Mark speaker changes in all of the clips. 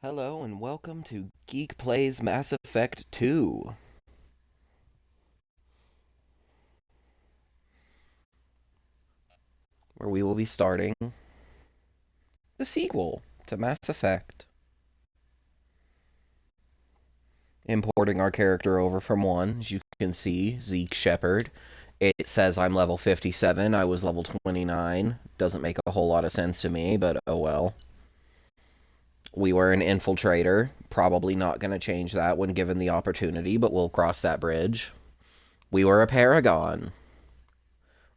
Speaker 1: Hello and welcome to Geek Plays Mass Effect 2, where we will be starting the sequel to Mass Effect. Importing our character over from 1, as you can see, Zeke Shepard. It says I'm level 57, I was level 29. Doesn't make a whole lot of sense to me, but oh well. We were an infiltrator, probably not going to change that when given the opportunity, but we'll cross that bridge. We were a paragon.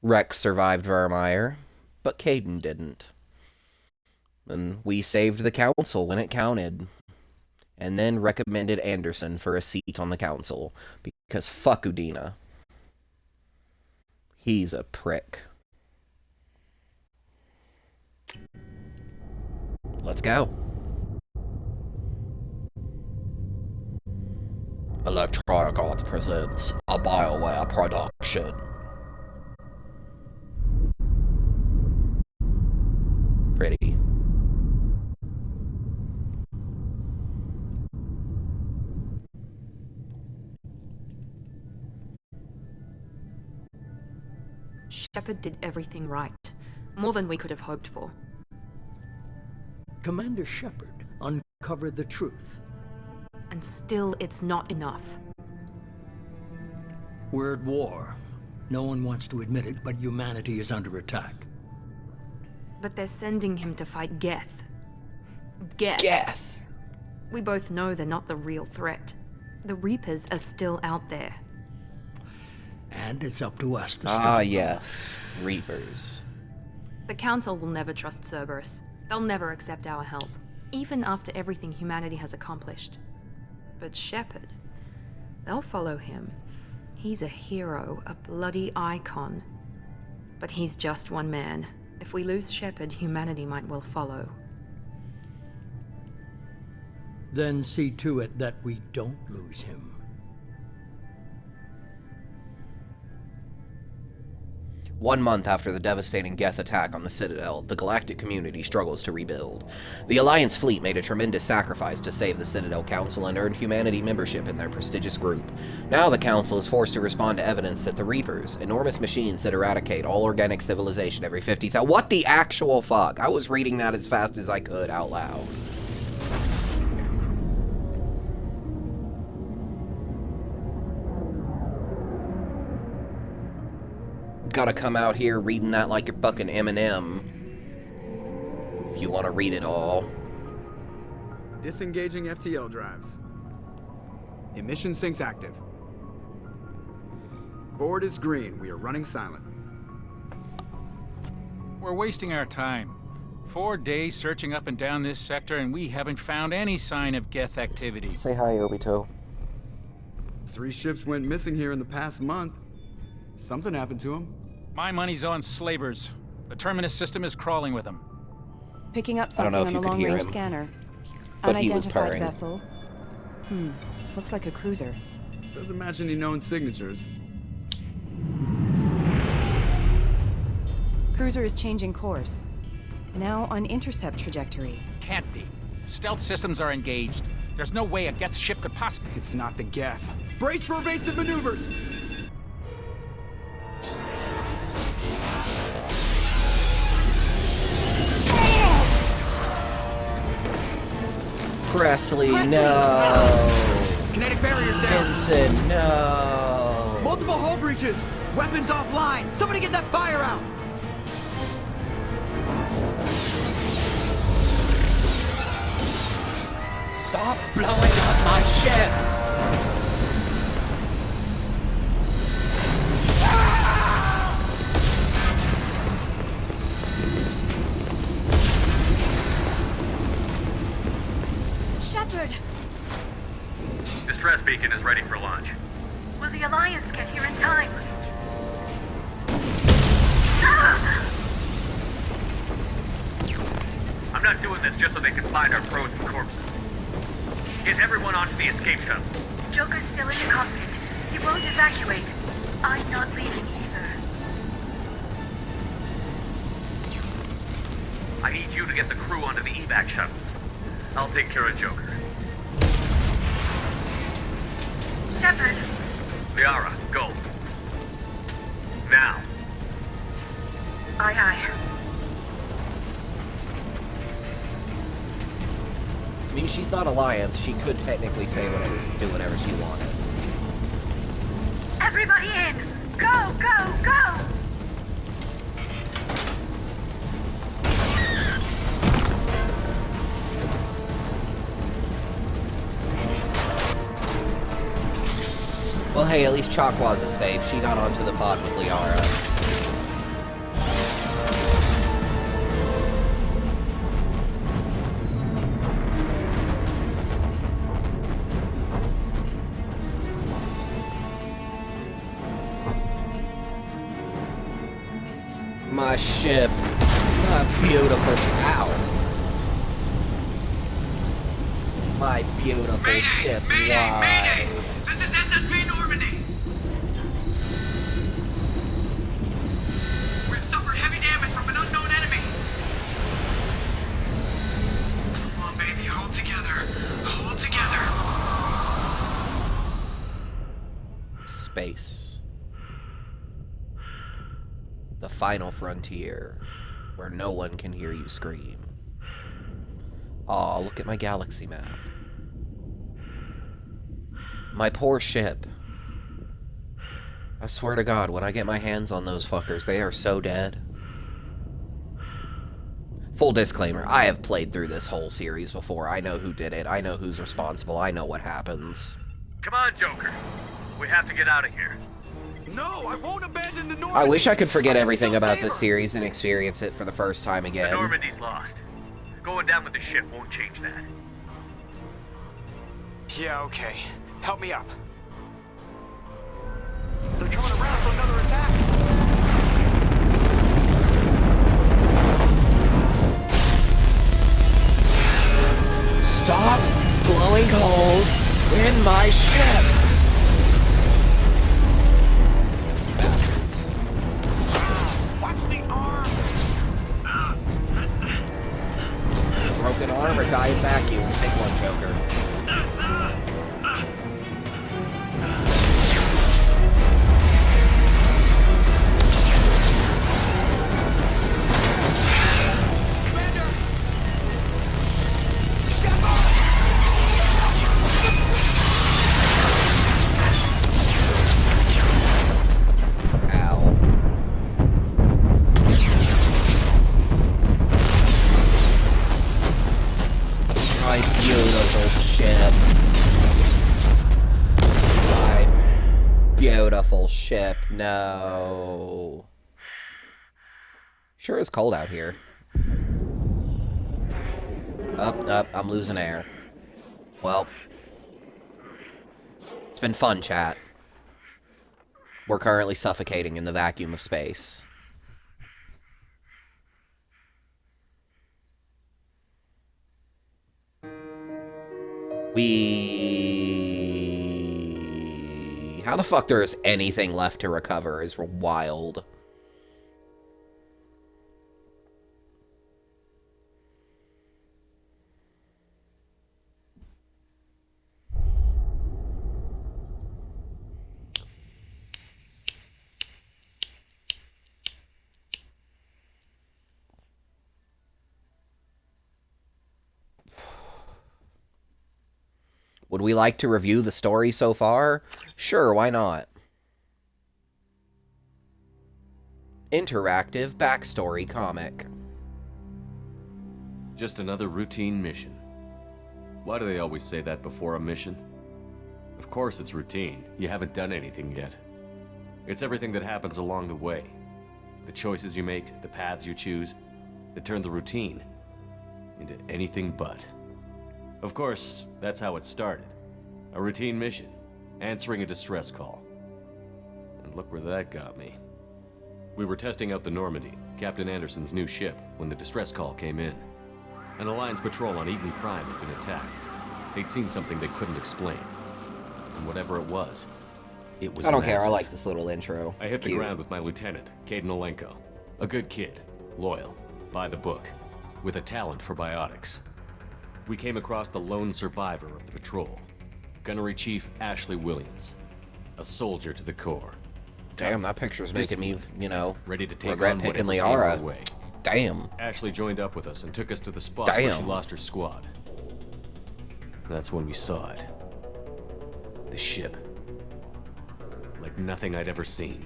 Speaker 1: Rex survived Vermeer, but Caden didn't. And we saved the council when it counted. And then recommended Anderson for a seat on the council, because fuck Udina. He's a prick. Let's go. Electronic Arts presents a BioWare production. Pretty.
Speaker 2: Shepard did everything right. More than we could have hoped for.
Speaker 3: Commander Shepard uncovered the truth.
Speaker 2: And still, it's not enough.
Speaker 3: We're at war. No one wants to admit it, but humanity is under attack.
Speaker 2: But they're sending him to fight Geth. Geth!
Speaker 1: Geth!
Speaker 2: We both know they're not the real threat. The Reapers are still out there.
Speaker 3: And it's up to us to stop
Speaker 1: Ah,
Speaker 3: them.
Speaker 1: yes. Reapers.
Speaker 2: The Council will never trust Cerberus. They'll never accept our help, even after everything humanity has accomplished. But Shepard, they'll follow him. He's a hero, a bloody icon. But he's just one man. If we lose Shepard, humanity might well follow.
Speaker 3: Then see to it that we don't lose him.
Speaker 1: 1 month after the devastating Geth attack on the Citadel, the galactic community struggles to rebuild. The Alliance fleet made a tremendous sacrifice to save the Citadel Council and earned humanity membership in their prestigious group. Now the Council is forced to respond to evidence that the Reapers, enormous machines that eradicate all organic civilization every 50,000— What the actual fuck? I was reading that as fast as I could out loud. Gotta come out here reading that like you're fucking Eminem. If you want to read it all.
Speaker 4: Disengaging FTL drives. Emission sinks active. Board is green. We are running silent.
Speaker 5: We're wasting our time. 4 days searching up and down this sector, and we haven't found any sign of Geth activity.
Speaker 1: Say hi, Obito.
Speaker 4: 3 ships went missing here in the past month. Something happened to them.
Speaker 5: My money's on slavers. The Terminus system is crawling with them.
Speaker 6: Picking up
Speaker 1: I don't
Speaker 6: something
Speaker 1: know if
Speaker 6: on
Speaker 1: you
Speaker 6: the
Speaker 1: could hear
Speaker 6: long-range
Speaker 1: him,
Speaker 6: scanner.
Speaker 1: but he was
Speaker 6: Unidentified
Speaker 1: purring.
Speaker 6: vessel. Looks like a cruiser.
Speaker 4: Doesn't match any known signatures.
Speaker 6: Cruiser is changing course. Now on intercept trajectory.
Speaker 5: Can't be. Stealth systems are engaged. There's no way a Geth ship could possibly...
Speaker 4: It's not the Geth. Brace for evasive maneuvers!
Speaker 1: Presley, no.
Speaker 4: Kinetic barriers down!
Speaker 1: Vincent, no.
Speaker 4: Multiple hull breaches! Weapons offline! Somebody get that fire out!
Speaker 1: Stop blowing up my ship!
Speaker 7: Shepard!
Speaker 8: Distress beacon is ready for launch.
Speaker 7: Will the Alliance get here in time?
Speaker 8: I'm not doing this just so they can find our frozen corpses. Get everyone onto the escape shuttle.
Speaker 7: Joker's still in the cockpit. He won't evacuate. I'm not leaving either.
Speaker 8: I need you to get the crew onto the evac shuttle. I'll take care of Joker.
Speaker 7: Shepard,
Speaker 8: Liara, go. Now.
Speaker 7: aye aye.
Speaker 1: I mean, she's not Alliance. She could technically say whatever, do whatever she wanted.
Speaker 7: Everybody in! Go, go, go!
Speaker 1: Well, hey, at least Chakwas is safe. She got onto the pod with Liara. My ship. My beautiful... Ow. My beautiful ship. Why?
Speaker 8: This is SSV Normandy! We've suffered heavy damage from an unknown enemy! Come on, baby, hold together. Hold together.
Speaker 1: Space. The final frontier, where no one can hear you scream. Aw, look at my galaxy map. My poor ship. I swear to God, when I get my hands on those fuckers, they are so dead. Full disclaimer, I have played through this whole series before. I know who did it. I know who's responsible. I know what happens.
Speaker 8: Come on, Joker. We have to get out of here.
Speaker 4: No, I won't abandon the Normandy.
Speaker 1: I wish I could forget
Speaker 4: I can
Speaker 1: everything
Speaker 4: still
Speaker 1: about
Speaker 4: save
Speaker 1: this
Speaker 4: her.
Speaker 1: series and experience it for the first time
Speaker 8: The
Speaker 1: again.
Speaker 8: Normandy's lost. Going down with the ship won't change that.
Speaker 9: Yeah, okay. Help me up. They're coming around for another attack.
Speaker 1: Stop blowing holes in my ship!
Speaker 9: Watch the arm.
Speaker 1: Broken arm or dying vacuum? Take one, Joker. Ow. My beautiful ship. My beautiful ship. No. Sure is cold out here. Up, I'm losing air. Well. It's been fun, chat. We're currently suffocating in the vacuum of space. How the fuck there is anything left to recover is wild. Would we like to review the story so far? Sure, why not? Interactive backstory comic.
Speaker 10: Just another routine mission. Why do they always say that before a mission? Of course it's routine. You haven't done anything yet. It's everything that happens along the way. The choices you make, the paths you choose, that turn the routine into anything but. Of course, that's how it started. A routine mission, answering a distress call. And look where that got me. We were testing out the Normandy, Captain Anderson's new ship, when the distress call came in. An Alliance patrol on Eden Prime had been attacked. They'd seen something they couldn't explain. And whatever it was
Speaker 1: I don't care, I
Speaker 10: massive.
Speaker 1: like this little intro.
Speaker 10: I
Speaker 1: It's
Speaker 10: hit the
Speaker 1: cute.
Speaker 10: ground with my lieutenant, Caden Olenko. A good kid, loyal, by the book, with a talent for biotics. we came across the lone survivor of the patrol, Gunnery Chief Ashley Williams, a soldier to the core.
Speaker 1: Damn, that picture's making me, you know,
Speaker 10: ready to take
Speaker 1: regret
Speaker 10: on
Speaker 1: picking
Speaker 10: whatever came our
Speaker 1: Liara.
Speaker 10: way.
Speaker 1: Damn.
Speaker 10: Ashley joined up with us and took us to the spot where she
Speaker 1: Damn.
Speaker 10: lost her squad. That's when we saw it. The ship. Like nothing I'd ever seen.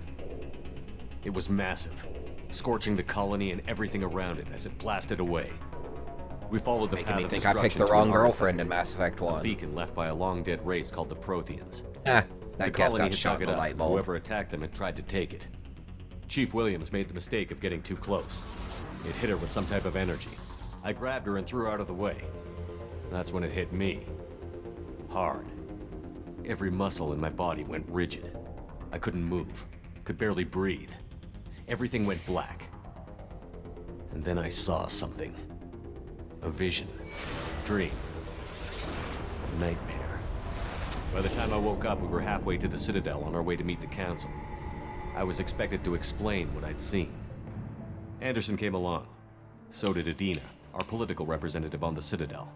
Speaker 10: It was massive, scorching the colony and everything around it as it blasted away. We followed the
Speaker 1: Making
Speaker 10: path
Speaker 1: me
Speaker 10: of
Speaker 1: think I picked
Speaker 10: destruction
Speaker 1: the
Speaker 10: to
Speaker 1: wrong
Speaker 10: an
Speaker 1: girlfriend in
Speaker 10: artifact,
Speaker 1: Mass Effect
Speaker 10: a
Speaker 1: 1.
Speaker 10: beacon left by a long-dead race called the Protheans.
Speaker 1: Ah,
Speaker 10: The
Speaker 1: that cat
Speaker 10: colony
Speaker 1: got
Speaker 10: had
Speaker 1: shot
Speaker 10: dug
Speaker 1: in
Speaker 10: it
Speaker 1: the
Speaker 10: up.
Speaker 1: light bulb.
Speaker 10: Whoever attacked them had tried to take it. Chief Williams made the mistake of getting too close. It hit her with some type of energy. I grabbed her and threw her out of the way. That's when it hit me. Hard. Every muscle in my body went rigid. I couldn't move, could barely breathe. Everything went black. And then I saw something. A vision. Dream. A nightmare. By the time I woke up, we were halfway to the Citadel on our way to meet the Council. I was expected to explain what I'd seen. Anderson came along. So did Adina, our political representative on the Citadel.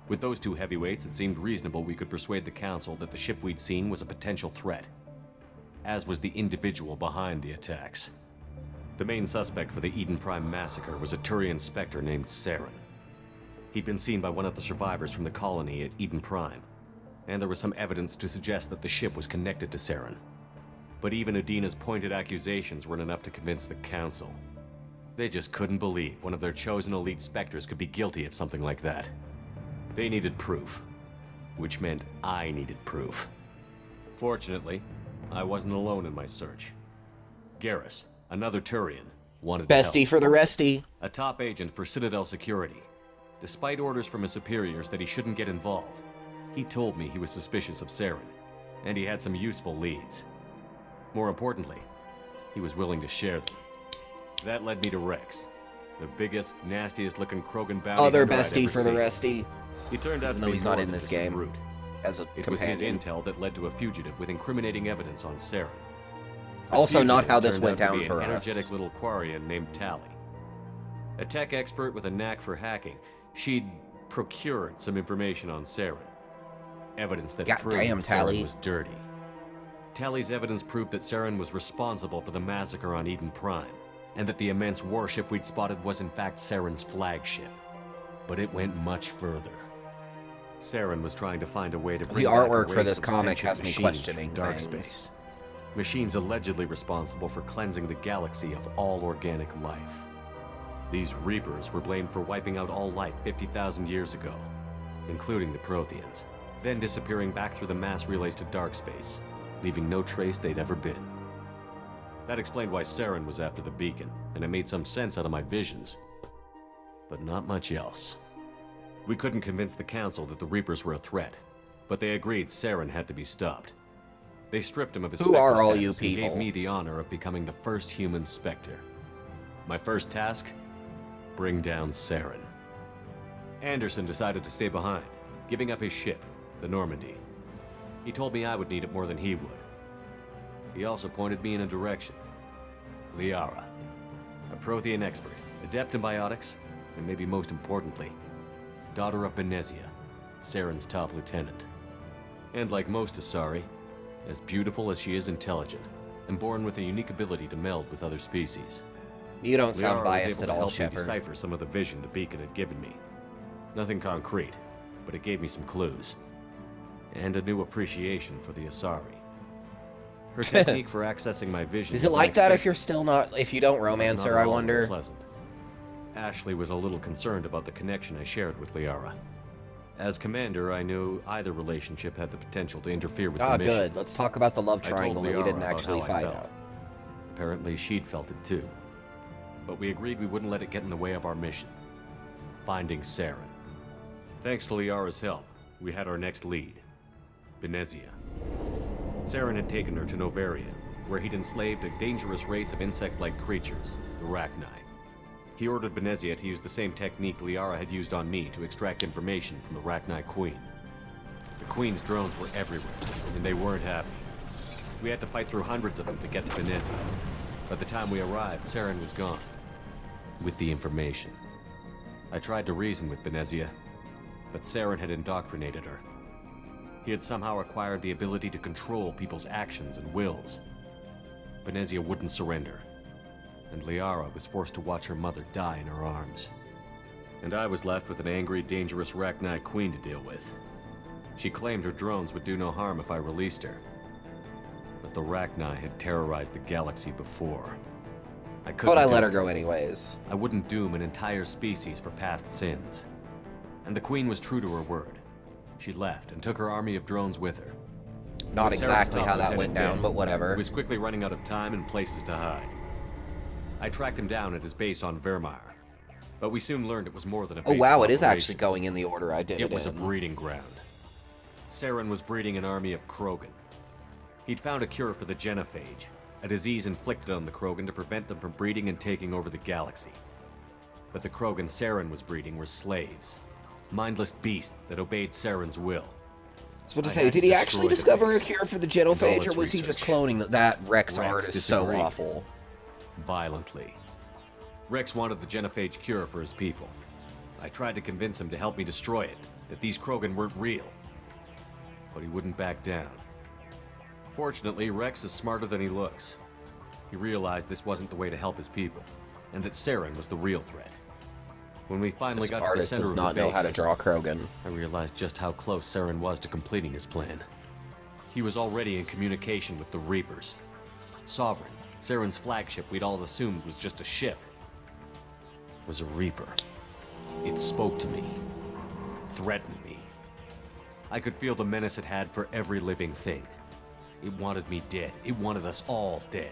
Speaker 10: With those two heavyweights, it seemed reasonable we could persuade the Council that the ship we'd seen was a potential threat, as was the individual behind the attacks. The main suspect for the Eden Prime massacre was a Turian Spectre named Saren. He'd been seen by one of the survivors from the colony at Eden Prime, and there was some evidence to suggest that the ship was connected to Saren. But even Adina's pointed accusations weren't enough to convince the Council. They just couldn't believe one of their chosen elite Spectres could be guilty of something like that. They needed proof, which meant I needed proof. Fortunately, I wasn't alone in my search. Garrus, another Turian, wanted to
Speaker 1: Bestie
Speaker 10: help.
Speaker 1: for the restie.
Speaker 10: A top agent for Citadel Security. Despite orders from his superiors that he shouldn't get involved, he told me he was suspicious of Saren, and he had some useful leads. More importantly, he was willing to share them. That led me to Rex, the biggest, nastiest-looking Krogan bounty
Speaker 1: Other
Speaker 10: hunter I'd
Speaker 1: bestie
Speaker 10: ever
Speaker 1: for the
Speaker 10: seen.
Speaker 1: restie.
Speaker 10: He turned out to
Speaker 1: No,
Speaker 10: be
Speaker 1: he's
Speaker 10: more
Speaker 1: not in
Speaker 10: than
Speaker 1: this
Speaker 10: just a
Speaker 1: game
Speaker 10: brute.
Speaker 1: as a
Speaker 10: It was his
Speaker 1: companion.
Speaker 10: intel that led to a fugitive with incriminating evidence on Saren. The
Speaker 1: Also not
Speaker 10: fugitive
Speaker 1: how this
Speaker 10: turned
Speaker 1: went
Speaker 10: out to
Speaker 1: down
Speaker 10: be
Speaker 1: for
Speaker 10: an
Speaker 1: us.
Speaker 10: energetic little Quarian named Tally. A tech expert with a knack for hacking, she'd procured some information on Saren. Evidence that proved
Speaker 1: Goddamn,
Speaker 10: that
Speaker 1: Tally.
Speaker 10: Saren was dirty. Tally's evidence proved that Saren was responsible for the massacre on Eden Prime, and that the immense warship we'd spotted was in fact Saren's flagship. But it went much further. Saren was trying to find a way to bring
Speaker 1: The
Speaker 10: back a
Speaker 1: artwork for
Speaker 10: race
Speaker 1: this
Speaker 10: of
Speaker 1: comic
Speaker 10: sentient
Speaker 1: has me
Speaker 10: machines
Speaker 1: questioning
Speaker 10: from dark
Speaker 1: things.
Speaker 10: space. Machines allegedly responsible for cleansing the galaxy of all organic life. These Reapers were blamed for wiping out all life 50,000 years ago, including the Protheans, then disappearing back through the mass relays to dark space, leaving no trace they'd ever been. That explained why Saren was after the beacon, and it made some sense out of my visions. But not much else. We couldn't convince the Council that the Reapers were a threat, but they agreed Saren had to be stopped. They stripped him of his
Speaker 1: Who are
Speaker 10: Spectre
Speaker 1: all you
Speaker 10: status and gave
Speaker 1: people?
Speaker 10: me the honor of becoming the first human Spectre. My first task? Bring down Saren. Anderson decided to stay behind, giving up his ship, the Normandy. He told me I would need it more than he would. He also pointed me in a direction. Liara, a Prothean expert, adept in biotics, and maybe most importantly, daughter of Benezia, Saren's top lieutenant. And like most Asari, as beautiful as she is intelligent, and born with a unique ability to meld with other species.
Speaker 1: You don't sound
Speaker 10: Liara was
Speaker 1: biased
Speaker 10: able
Speaker 1: at
Speaker 10: to
Speaker 1: all,
Speaker 10: help me
Speaker 1: Shepard.
Speaker 10: decipher some of the vision the beacon had given me. Nothing concrete, but it gave me some clues. And a new appreciation for the Asari. Her technique for accessing my vision
Speaker 1: Is it
Speaker 10: was
Speaker 1: like that if
Speaker 10: unexpected,
Speaker 1: you're still not, if you don't romance
Speaker 10: not
Speaker 1: her,
Speaker 10: at
Speaker 1: I
Speaker 10: all
Speaker 1: wonder?
Speaker 10: unpleasant. Ashley was a little concerned about the connection I shared with Liara. As commander, I knew either relationship had the potential to interfere with
Speaker 1: Ah,
Speaker 10: the mission.
Speaker 1: good. Let's talk about the love
Speaker 10: I told
Speaker 1: triangle that we
Speaker 10: Liara
Speaker 1: didn't
Speaker 10: about
Speaker 1: actually
Speaker 10: how I
Speaker 1: find
Speaker 10: felt.
Speaker 1: out.
Speaker 10: Apparently, she'd felt it too. But we agreed we wouldn't let it get in the way of our mission. Finding Saren. Thanks to Liara's help, we had our next lead. Benezia. Saren had taken her to Novaria, where he'd enslaved a dangerous race of insect-like creatures, the Rachni. He ordered Benezia to use the same technique Liara had used on me to extract information from the Rachni Queen. The Queen's drones were everywhere, and they weren't happy. We had to fight through hundreds of them to get to Benezia. By the time we arrived, Saren was gone. With the information. I tried to reason with Benezia, but Saren had indoctrinated her. He had somehow acquired the ability to control people's actions and wills. Venezia wouldn't surrender, and Liara was forced to watch her mother die in her arms. And I was left with an angry, dangerous Rachni queen to deal with. She claimed her drones would do no harm if I released her. But the Rachni had terrorized the galaxy before.
Speaker 1: But I let her go anyways.
Speaker 10: I wouldn't doom an entire species for past sins. And the queen was true to her word. She left and took her army of drones with her.
Speaker 1: Not
Speaker 10: With
Speaker 1: exactly
Speaker 10: Saren's
Speaker 1: how
Speaker 10: top
Speaker 1: that went
Speaker 10: lieutenant
Speaker 1: down,
Speaker 10: dead,
Speaker 1: but whatever.
Speaker 10: He was quickly running out of time and places to hide. I tracked him down at his base on Vermeer, but we soon learned it was more than a base
Speaker 1: Oh wow,
Speaker 10: of
Speaker 1: it is actually
Speaker 10: operations.
Speaker 1: going in the order I did it
Speaker 10: It was a
Speaker 1: in.
Speaker 10: breeding ground. Saren was breeding an army of Krogan. He'd found a cure for the genophage, a disease inflicted on the Krogan to prevent them from breeding and taking over the galaxy. But the Krogan Saren was breeding were slaves, mindless beasts that obeyed Saren's will.
Speaker 1: I was about to
Speaker 10: I
Speaker 1: say,
Speaker 10: had
Speaker 1: did
Speaker 10: to
Speaker 1: he
Speaker 10: destroy
Speaker 1: actually
Speaker 10: the
Speaker 1: discover a
Speaker 10: base.
Speaker 1: cure for the
Speaker 10: And all
Speaker 1: genophage,
Speaker 10: its
Speaker 1: or was he just
Speaker 10: research.
Speaker 1: cloning that Rex art
Speaker 10: Rex
Speaker 1: is so
Speaker 10: disagreed.
Speaker 1: awful?
Speaker 10: Violently. Rex wanted the genophage cure for his people. I tried to convince him to help me destroy it, that these Krogan weren't real. But he wouldn't back down. Fortunately, Rex is smarter than he looks. He realized this wasn't the way to help his people, and that Saren was the real threat. When we finally
Speaker 1: This
Speaker 10: got to the
Speaker 1: artist
Speaker 10: center
Speaker 1: does
Speaker 10: of the
Speaker 1: not know
Speaker 10: base,
Speaker 1: how to draw Krogan.
Speaker 10: I realized just how close Saren was to completing his plan. He was already in communication with the Reapers. Sovereign, Saren's flagship we'd all assumed was just a ship, was a Reaper. It spoke to me, threatened me. I could feel the menace it had for every living thing. It wanted me dead. It wanted us all dead.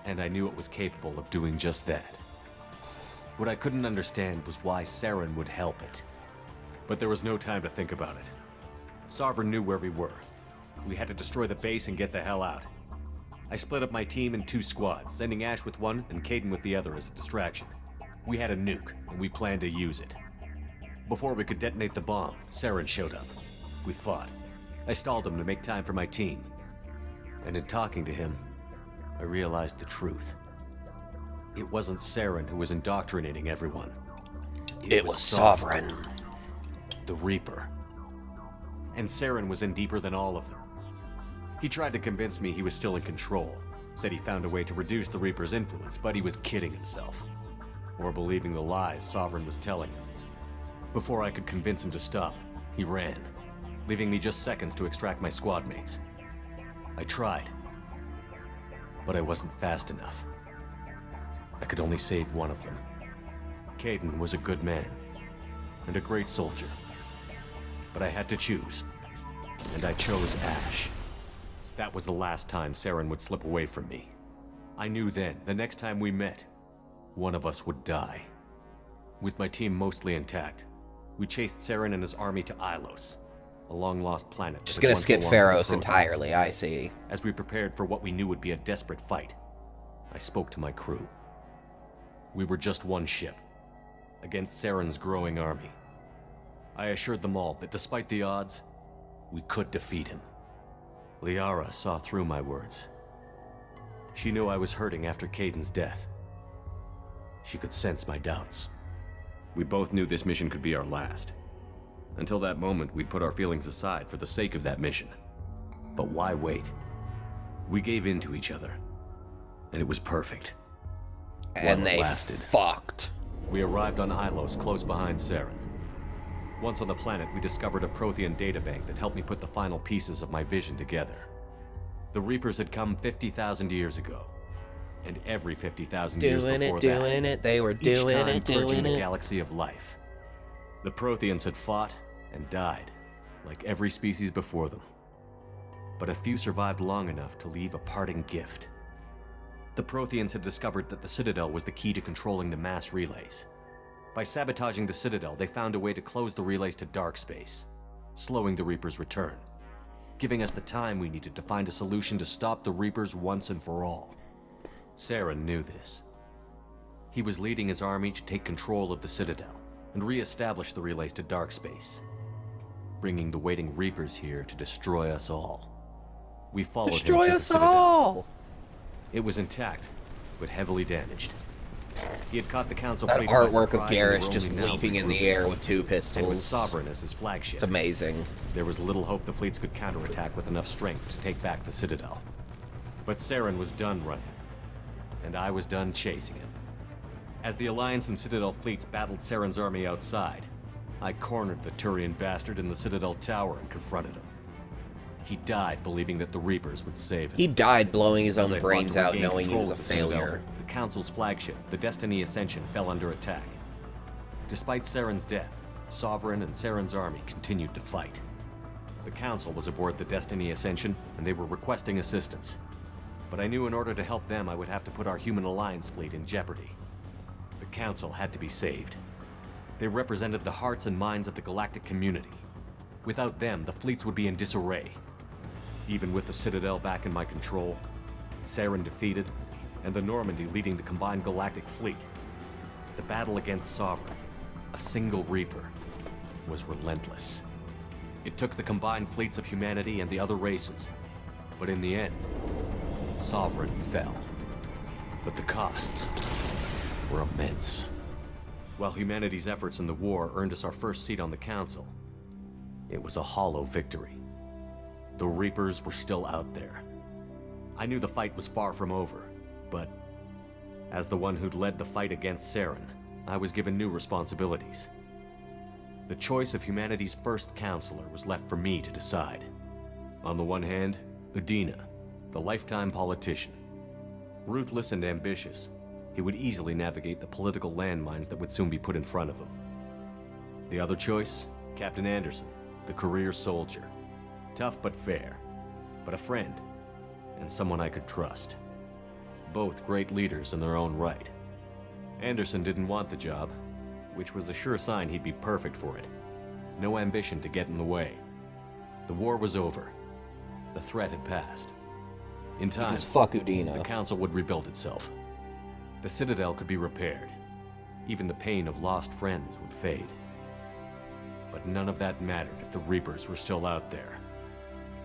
Speaker 10: And I knew it was capable of doing just that. What I couldn't understand was why Saren would help it. But there was no time to think about it. Sovereign knew where we were. We had to destroy the base and get the hell out. I split up my team in 2 squads, sending Ash with one and Caden with the other as a distraction. We had a nuke, and we planned to use it. Before we could detonate the bomb, Saren showed up. We fought. I stalled him to make time for my team. And in talking to him, I realized the truth. It wasn't Saren who was indoctrinating everyone.
Speaker 1: It was Sovereign.
Speaker 10: The Reaper. And Saren was in deeper than all of them. He tried to convince me he was still in control. Said he found a way to reduce the Reaper's influence, but he was kidding himself. Or believing the lies Sovereign was telling him. Before I could convince him to stop, he ran, leaving me just seconds to extract my squad mates. I tried, but I wasn't fast enough. I could only save one of them. Caden was a good man, and a great soldier. But I had to choose, and I chose Ash. That was the last time Saren would slip away from me. I knew then, the next time we met, one of us would die. With my team mostly intact, we chased Saren and his army to Ilos, a long-lost planet.
Speaker 1: Just
Speaker 10: that
Speaker 1: gonna
Speaker 10: once
Speaker 1: skip
Speaker 10: belonged to the
Speaker 1: Pharos
Speaker 10: Protheans.
Speaker 1: entirely, I see.
Speaker 10: As we prepared for what we knew would be a desperate fight, I spoke to my crew. We were just one ship, against Saren's growing army. I assured them all that despite the odds, we could defeat him. Liara saw through my words. She knew I was hurting after Caden's death. She could sense my doubts. We both knew this mission could be our last. Until that moment, we'd put our feelings aside for the sake of that mission. But why wait? We gave in to each other, and it was perfect.
Speaker 1: And
Speaker 10: While it
Speaker 1: they
Speaker 10: lasted.
Speaker 1: fucked.
Speaker 10: We arrived on Ilos, close behind Saren. Once on the planet, we discovered a Prothean databank that helped me put the final pieces of my vision together. The Reapers had come 50,000 years ago, and every 50,000 years before that,
Speaker 1: they were
Speaker 10: each
Speaker 1: doing
Speaker 10: time
Speaker 1: it,
Speaker 10: purging
Speaker 1: doing
Speaker 10: the
Speaker 1: it.
Speaker 10: galaxy of life. The Protheans had fought and died, like every species before them. But a few survived long enough to leave a parting gift. The Protheans had discovered that the Citadel was the key to controlling the mass relays. By sabotaging the Citadel, they found a way to close the relays to dark space, slowing the Reapers' return, giving us the time we needed to find a solution to stop the Reapers once and for all. Saren knew this. He was leading his army to take control of the Citadel and re-establish the relays to dark space, bringing the waiting Reapers here to destroy us all. We followed him to the Citadel.
Speaker 1: all!
Speaker 10: It was intact, but heavily damaged. He had caught the Council
Speaker 1: That
Speaker 10: fleets by
Speaker 1: artwork of
Speaker 10: surprise, and they
Speaker 1: Garrus
Speaker 10: were
Speaker 1: just
Speaker 10: only now
Speaker 1: leaping in the
Speaker 10: regrouping.
Speaker 1: air with two pistols.
Speaker 10: And with Sovereign as his flagship.
Speaker 1: It's amazing.
Speaker 10: There was little hope the fleets could counterattack with enough strength to take back the Citadel. But Saren was done running, and I was done chasing him. As the Alliance and Citadel fleets battled Saren's army outside, I cornered the Turian bastard in the Citadel tower and confronted him. He died believing that the Reapers would save him.
Speaker 1: He died blowing his
Speaker 10: As
Speaker 1: own
Speaker 10: I fought
Speaker 1: brains
Speaker 10: to
Speaker 1: out
Speaker 10: regain
Speaker 1: knowing he
Speaker 10: control
Speaker 1: was a
Speaker 10: of the Citadel,
Speaker 1: failure.
Speaker 10: The Council's flagship, the Destiny Ascension, fell under attack. Despite Saren's death, Sovereign and Saren's army continued to fight. The Council was aboard the Destiny Ascension, and they were requesting assistance. But I knew in order to help them, I would have to put our Human Alliance fleet in jeopardy. The Council had to be saved. They represented the hearts and minds of the galactic community. Without them, the fleets would be in disarray. Even with the Citadel back in my control, Saren defeated, and the Normandy leading the combined galactic fleet, the battle against Sovereign, a single Reaper, was relentless. It took the combined fleets of humanity and the other races, but in the end, Sovereign fell. But the costs were immense. While humanity's efforts in the war earned us our first seat on the Council, it was a hollow victory. The Reapers were still out there. I knew the fight was far from over, but as the one who'd led the fight against Saren, I was given new responsibilities. The choice of humanity's first counselor was left for me to decide. On the one hand, Udina, the lifetime politician. Ruthless and ambitious, he would easily navigate the political landmines that would soon be put in front of him. The other choice, Captain Anderson, the career soldier. Tough but fair, but a friend, and someone I could trust. Both great leaders in their own right. Anderson didn't want the job, which was a sure sign he'd be perfect for it. No ambition to get in the way. The war was over. The threat had passed. In time,
Speaker 1: Because fuck Udina.
Speaker 10: the Council would rebuild itself. The Citadel could be repaired. Even the pain of lost friends would fade. But none of that mattered if the Reapers were still out there.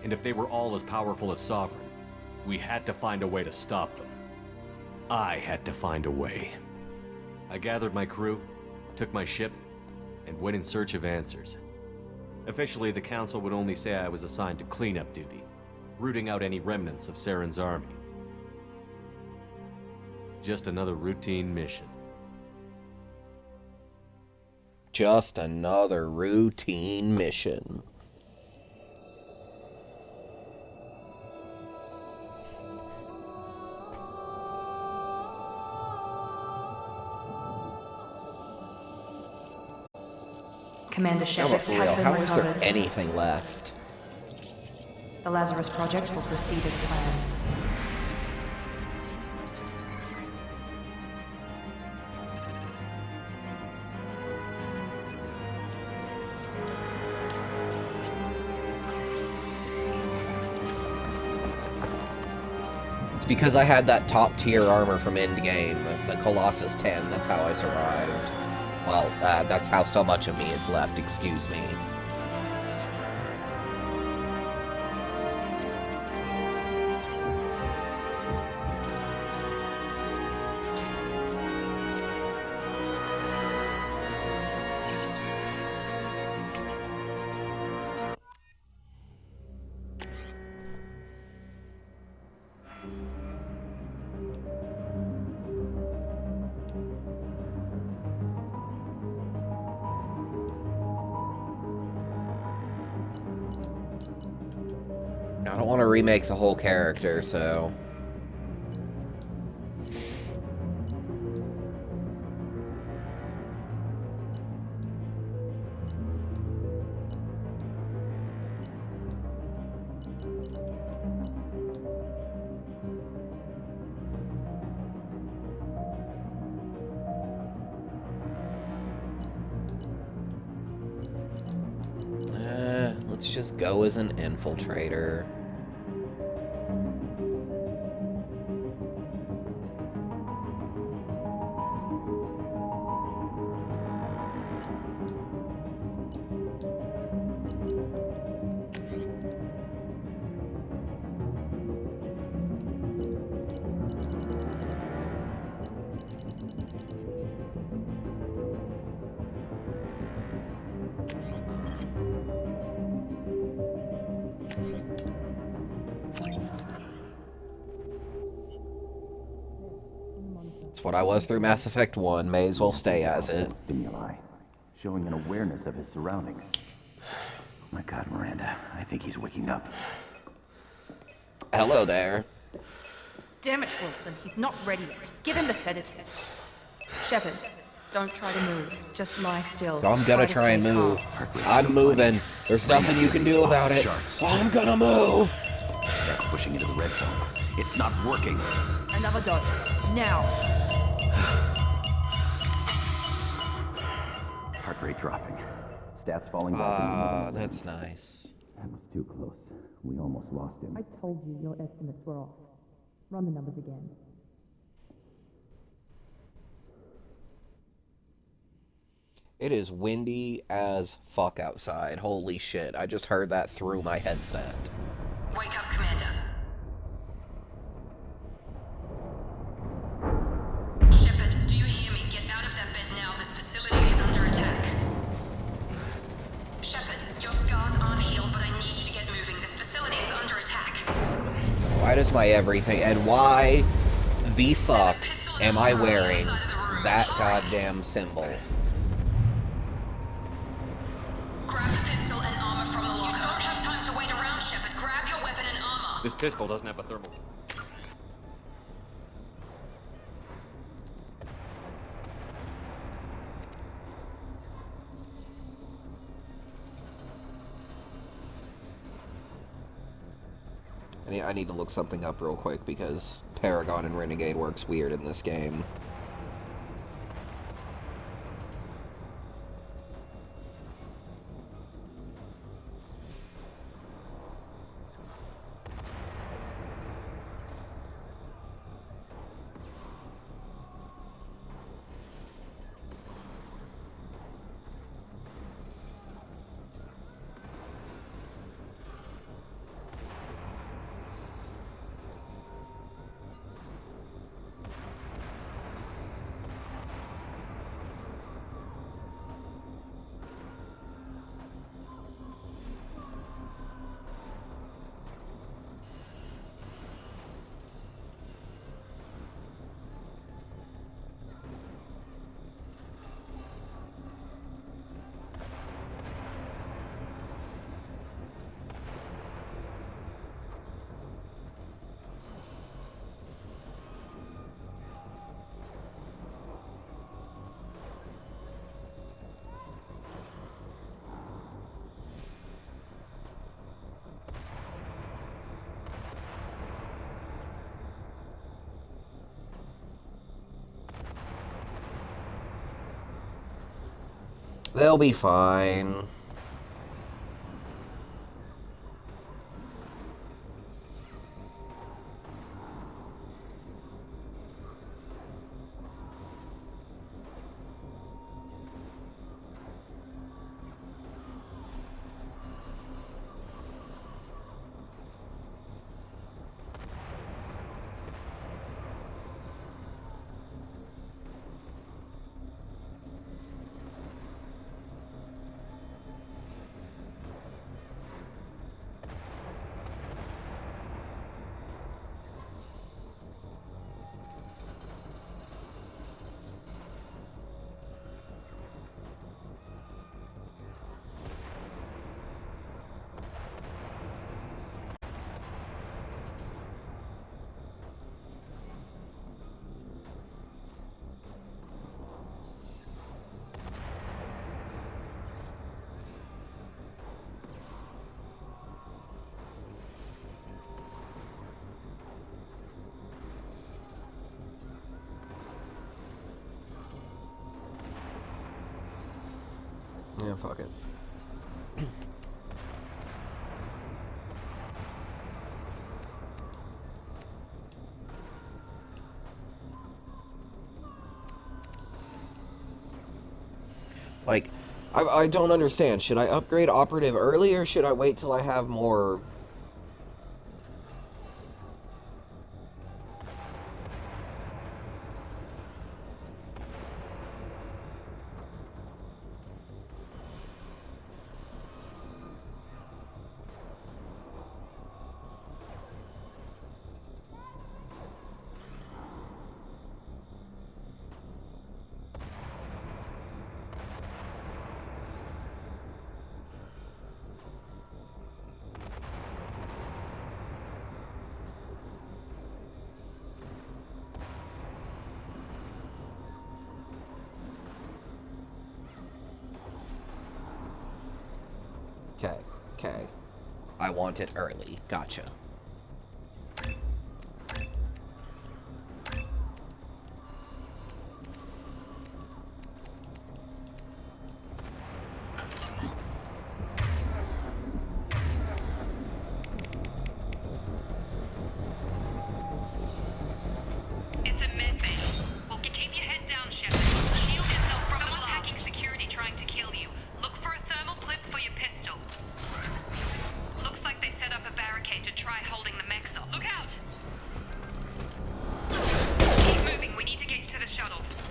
Speaker 10: And if they were all as powerful as Sovereign, we had to find a way to stop them. I had to find a way. I gathered my crew, took my ship, and went in search of answers. Officially, the Council would only say I was assigned to cleanup duty, rooting out any remnants of Saren's army. Just another routine mission.
Speaker 1: Just another routine mission.
Speaker 2: Commander
Speaker 1: No,
Speaker 2: Shepard
Speaker 1: but for
Speaker 2: has
Speaker 1: real,
Speaker 2: been
Speaker 1: how is there
Speaker 2: recovered.
Speaker 1: anything left?
Speaker 2: The Lazarus Project will proceed as planned.
Speaker 1: It's because I had that top tier armor from Endgame, the Colossus 10, that's how I survived. Well, that's how so much of me is left, excuse me. I don't want to remake the whole character, so... let's just go as an infiltrator. what I was through Mass Effect 1. May as well stay as it.
Speaker 11: Stimuli, showing an awareness of his surroundings. Oh my God, Miranda, I think he's waking up.
Speaker 1: Hello there.
Speaker 12: Damn it, Wilson. He's not ready yet. Give him the sedative. Shepard, don't try to move. Just lie still.
Speaker 1: I'm gonna try and move. I'm moving. There's nothing you can do about it. I'm gonna move.
Speaker 11: Stats pushing into the red zone. It's not working.
Speaker 12: Another dose. Now.
Speaker 11: Heart rate dropping. Stats falling back.
Speaker 1: Ah, that's nice.
Speaker 11: That was too close. We almost lost him.
Speaker 12: I told you your estimates were off. Run the numbers again.
Speaker 1: It is windy as fuck outside. Holy shit. I just heard that through my headset.
Speaker 7: Wake up, Commander. Shepard, do you hear me? Get out of that bed now. This facility is under attack. Shepard, your scars aren't healed, but I need you to get moving. This facility is under attack.
Speaker 1: Why does my everything... And why the fuck am I wearing that goddamn symbol?
Speaker 7: Grab the pistol and armor from the locker. You don't have time to wait around, Shepard. Grab your weapon and armor.
Speaker 10: This pistol doesn't have a thermal.
Speaker 1: I need to look something up real quick because Paragon and Renegade works weird in this game. They'll be fine. Yeah, fuck it. Like, I don't understand. Should I upgrade operative early, or should I wait till I have more... Okay, okay. I want it early. Gotcha.
Speaker 7: It's a med bay. Well, keep your head down, Shepard. Shield yourself from someone's hacking security trying to kill you. Look for a thermal clip for your pistol. Looks like they set up a barricade to try holding the mechs off. Look out! Keep moving. We need to get you to the shuttles.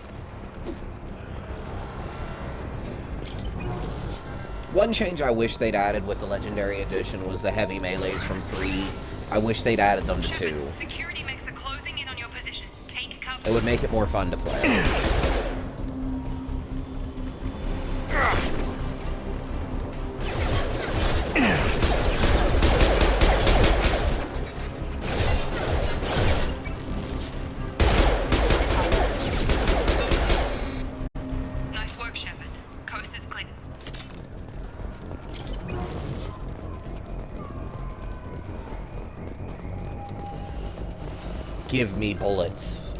Speaker 1: One change I wish they'd added with the Legendary Edition was the heavy melees from 3. I wish they'd added them to 2.
Speaker 7: Security mechs are closing in on your position. Take cover.
Speaker 1: It would make it more fun to play.
Speaker 7: Nice work, Shepard. Coast is clear.
Speaker 1: Give me bullets.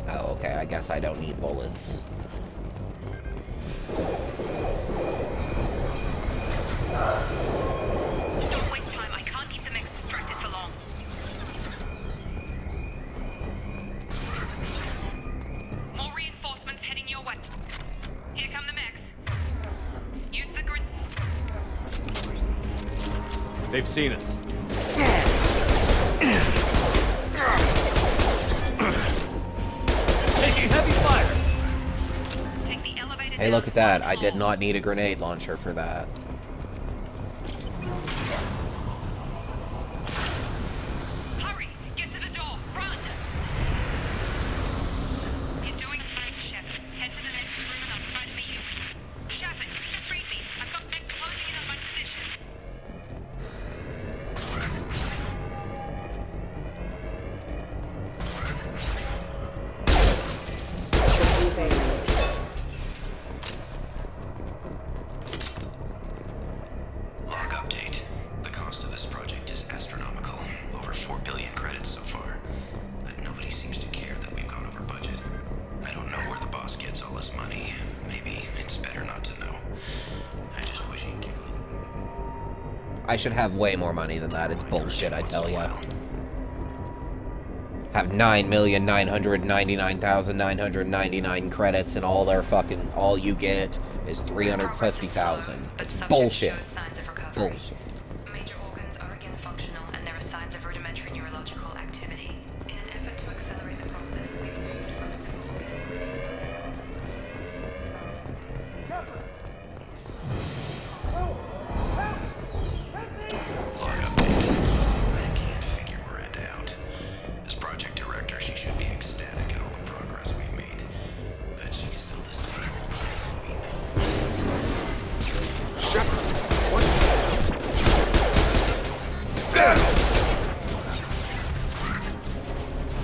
Speaker 1: Oh, okay, I guess I don't need bullets.
Speaker 7: Don't waste time. I can't keep the mechs distracted for long. More reinforcements heading your way. Here come the mechs. Use the grid.
Speaker 10: They've seen us. Taking heavy fire.
Speaker 7: Take the elevator.
Speaker 1: Hey, look at that. I did not need a grenade launcher for that.
Speaker 7: Hurry! Get to the door! Run! You're doing great, Shepard. Head to the next room and I'll try to meet you. Shepard, read me. I've got mechs closing in on my position.
Speaker 13: Log update. The cost of this project is astronomical. Over 4 billion credits so far. But nobody seems to care that we've gone over budget. I don't know where the boss gets all this money. Maybe it's better not to know. I just wish he'd give a little.
Speaker 1: I should have way more money than that. It's bullshit, I tell ya. Have 9,999,999 credits and all you get is 350,000. It's bullshit. Bullshit.
Speaker 7: Major organs are again functional and there are signs of rudimentary neurological activity. In an effort to accelerate the process, we've moved
Speaker 13: Log update. I can't figure Miranda out. As project director, she should be ecstatic at all the progress we've made. But she's still the same old sweet.
Speaker 9: Shepard, what?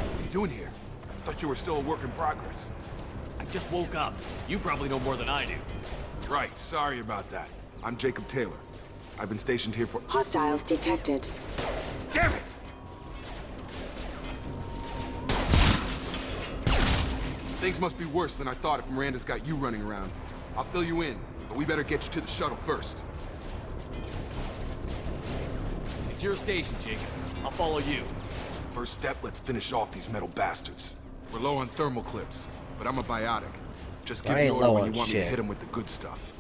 Speaker 9: What are you doing here? Thought you were still a work in progress.
Speaker 10: I just woke up. You probably know more than I do.
Speaker 9: Right, sorry about that. I'm Jacob Taylor. I've been stationed here for—
Speaker 14: Hostiles detected.
Speaker 9: Damn it! Things must be worse than I thought if Miranda's got you running around. I'll fill you in, but we better get you to the shuttle first.
Speaker 10: It's your station, Jacob. I'll follow you.
Speaker 9: First step, let's finish off these metal bastards. We're low on thermal clips, but I'm a biotic. Just give
Speaker 1: I
Speaker 9: me
Speaker 1: ain't
Speaker 9: order
Speaker 1: low
Speaker 9: when
Speaker 1: on
Speaker 9: you want me to
Speaker 1: shit.
Speaker 9: hit them with the good stuff.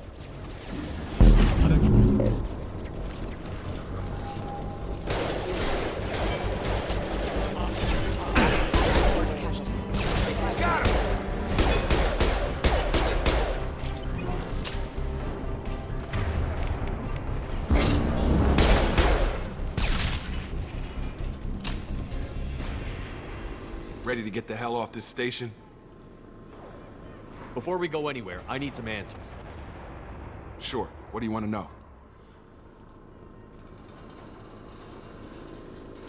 Speaker 9: Ready to get the hell off this station?
Speaker 10: Before we go anywhere, I need some answers.
Speaker 9: Sure. What do you want to know?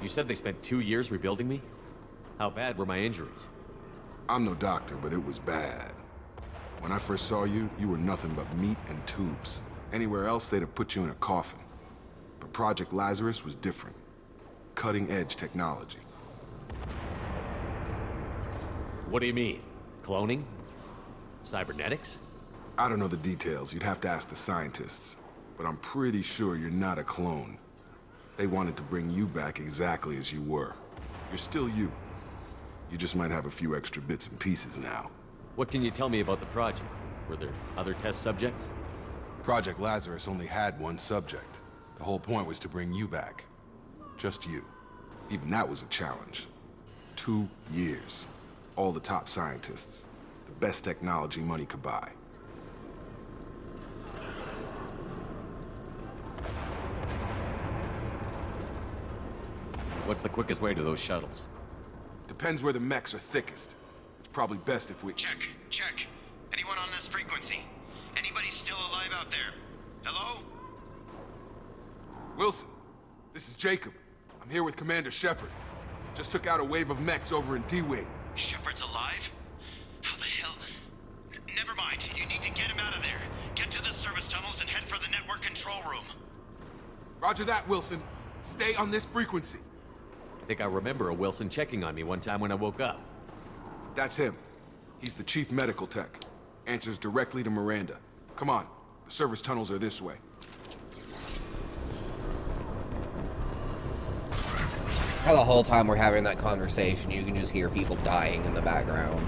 Speaker 10: You said they spent 2 years rebuilding me? How bad were my injuries?
Speaker 9: I'm no doctor, but it was bad. When I first saw you, you were nothing but meat and tubes. Anywhere else, they'd have put you in a coffin. But Project Lazarus was different. Cutting-edge technology.
Speaker 10: What do you mean? Cloning? Cybernetics?
Speaker 9: I don't know the details. You'd have to ask the scientists. But I'm pretty sure you're not a clone. They wanted to bring you back exactly as you were. You're still you. You just might have a few extra bits and pieces now.
Speaker 10: What can you tell me about the project? Were there other test subjects?
Speaker 9: Project Lazarus only had one subject. The whole point was to bring you back. Just you. Even that was a challenge. 2 years. All the top scientists. The best technology money could buy.
Speaker 10: What's the quickest way to those shuttles?
Speaker 9: Depends where the mechs are thickest. It's probably best if we...
Speaker 13: Check. Anyone on this frequency? Anybody still alive out there? Hello?
Speaker 9: Wilson, this is Jacob. I'm here with Commander Shepard. Just took out a wave of mechs over in D-Wing.
Speaker 13: Shepard's alive? How the hell? Never mind. You need to get him out of there. Get to the service tunnels and head for the network control room.
Speaker 9: Roger that, Wilson. Stay on this frequency.
Speaker 10: I think I remember a Wilson checking on me one time when I woke up.
Speaker 9: That's him. He's the chief medical tech. Answers directly to Miranda. Come on. The service tunnels are this way.
Speaker 1: How the whole time we're having that conversation, you can just hear people dying in the background.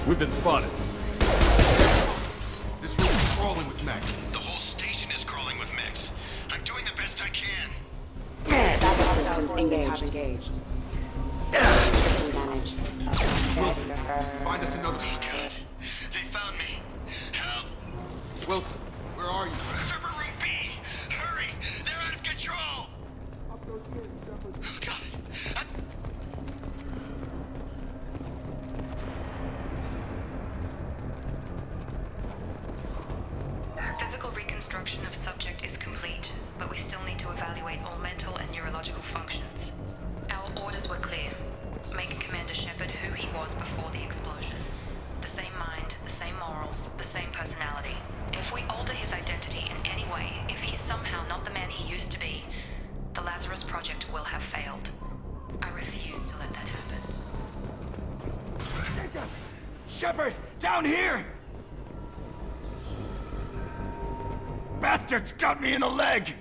Speaker 10: We've been spotted.
Speaker 9: This room is crawling with mechs.
Speaker 13: The whole station is crawling with mechs. I'm doing the best I can.
Speaker 14: Systems engaged.
Speaker 9: Wilson, find us another...
Speaker 13: Oh, God. They found me. Help!
Speaker 9: Wilson, where are you?
Speaker 13: Server room B! Hurry! They're out of control! Oh, God.
Speaker 7: Physical reconstruction of subject is complete, but we still need to evaluate all mental and neurological functions. Our orders were clear. Make Commander Shepard who he was before the explosion. The same mind, the same morals, the same personality. If we alter his identity in any way, if he's somehow not the man he used to be, the Lazarus Project will have failed. I refuse to let that happen.
Speaker 15: Shepard! Down here! Bastards got me in the leg!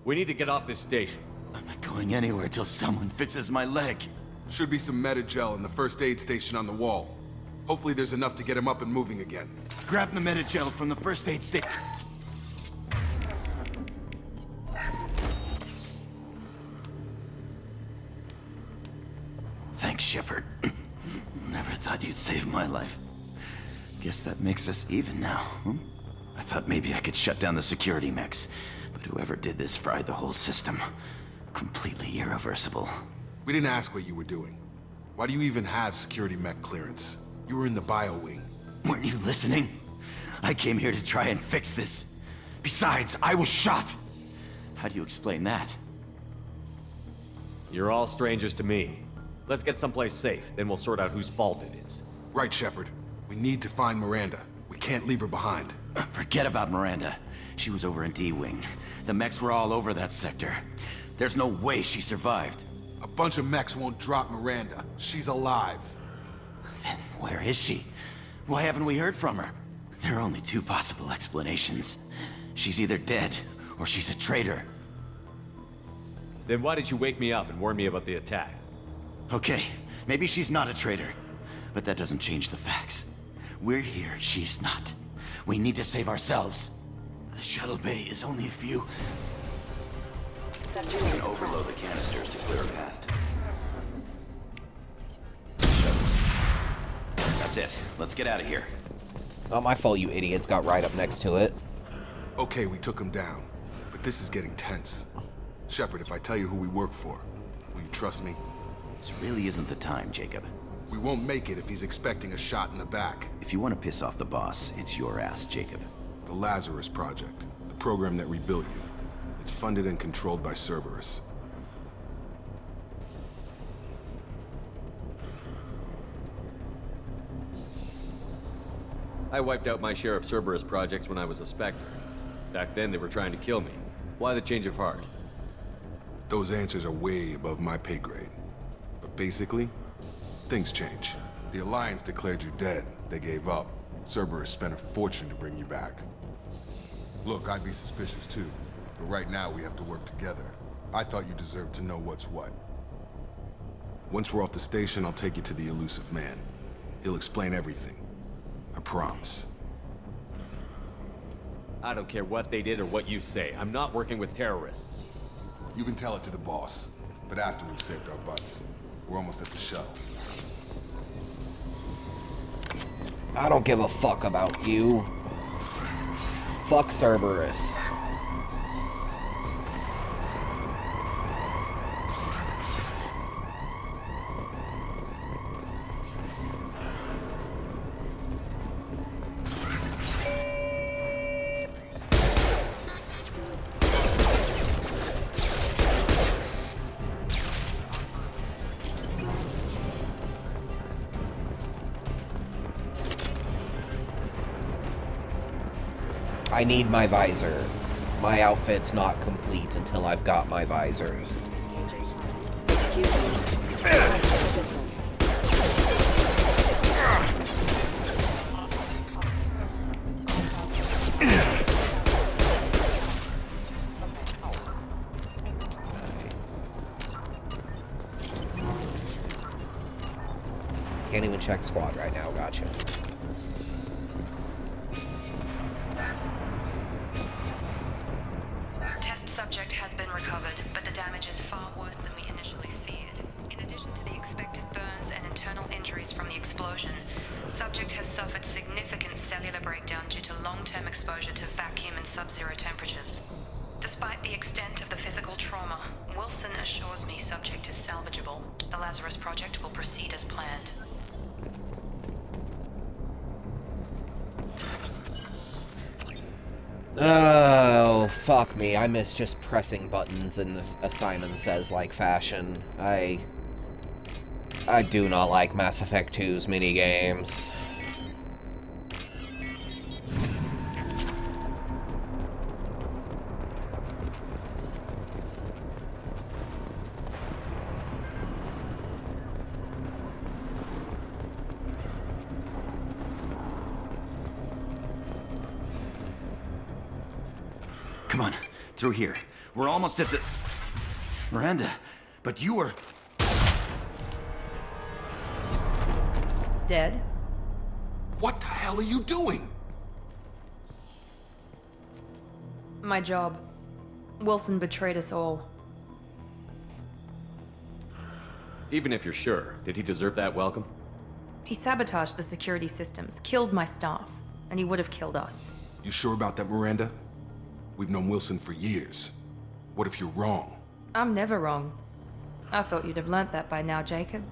Speaker 10: We need to get off this station.
Speaker 15: I'm not going anywhere till someone fixes my leg.
Speaker 9: Should be some Medi-gel in the first aid station on the wall. Hopefully there's enough to get him up and moving again.
Speaker 15: Grab the Medi-gel from the first aid station. Thanks, Shepard. Never thought you'd save my life. Guess that makes us even now, hmm? I thought maybe I could shut down the security mechs, but whoever did this fried the whole system. Completely irreversible.
Speaker 9: We didn't ask what you were doing. Why do you even have security mech clearance? You were in the bio wing.
Speaker 15: Weren't you listening? I came here to try and fix this. Besides, I was shot. How do you explain that?
Speaker 10: You're all strangers to me. Let's get someplace safe, then we'll sort out whose fault it is.
Speaker 9: Right, Shepard. We need to find Miranda. We can't leave her behind.
Speaker 15: Forget about Miranda. She was over in D-Wing. The mechs were all over that sector. There's no way she survived.
Speaker 9: A bunch of mechs won't drop Miranda. She's alive.
Speaker 15: Then where is she? Why haven't we heard from her? There are only two possible explanations. She's either dead, or she's a traitor.
Speaker 10: Then why did you wake me up and warn me about the attack?
Speaker 15: Okay, maybe she's not a traitor. But that doesn't change the facts. We're here, she's not. We need to save ourselves. The shuttle bay is only a few...
Speaker 11: You can overload the canisters to clear a path. Shuttles. That's it. Let's get out of here.
Speaker 1: Not my fault, you idiots got right up next to it.
Speaker 9: Okay, we took him down. But this is getting tense. Shepard, if I tell you who we work for, will you trust me?
Speaker 15: This really isn't the time, Jacob.
Speaker 9: We won't make it if he's expecting a shot in the back.
Speaker 15: If you want to piss off the boss, it's your ass, Jacob.
Speaker 9: The Lazarus Project. The program that rebuilt you. It's funded and controlled by Cerberus.
Speaker 10: I wiped out my share of Cerberus projects when I was a Spectre. Back then, they were trying to kill me. Why the change of heart?
Speaker 9: Those answers are way above my pay grade. But basically, things change. The Alliance declared you dead. They gave up. Cerberus spent a fortune to bring you back. Look, I'd be suspicious too. But right now, we have to work together. I thought you deserved to know what's what. Once we're off the station, I'll take you to the elusive man. He'll explain everything. I promise.
Speaker 10: I don't care what they did or what you say. I'm not working with terrorists.
Speaker 9: You can tell it to the boss, but after we've saved our butts. We're almost at the shuttle.
Speaker 1: I don't give a fuck about you. Fuck Cerberus. I need my visor. My outfit's not complete until I've got my visor. Can't even check squad right now, gotcha.
Speaker 7: Subject has been recovered, but the damage is far worse than we initially feared. In addition to the expected burns and internal injuries from the explosion, subject has suffered significant cellular breakdown due to long-term exposure to vacuum and sub-zero temperatures. Despite the extent of the physical trauma, Wilson assures me subject is salvageable. The Lazarus Project will proceed as planned.
Speaker 1: Oh, fuck me. I miss just pressing buttons in this Simon Says like fashion. I do not like Mass Effect 2's minigames.
Speaker 15: Come on, through here. We're almost at the... Miranda, but you were...
Speaker 12: Dead?
Speaker 9: What the hell are you doing?
Speaker 12: My job. Wilson betrayed us all.
Speaker 10: Even if you're sure, did he deserve that welcome?
Speaker 12: He sabotaged the security systems, killed my staff, and he would have killed us.
Speaker 9: You sure about that, Miranda? We've known Wilson for years. What if you're wrong?
Speaker 12: I'm never wrong. I thought you'd have learnt that by now, Jacob.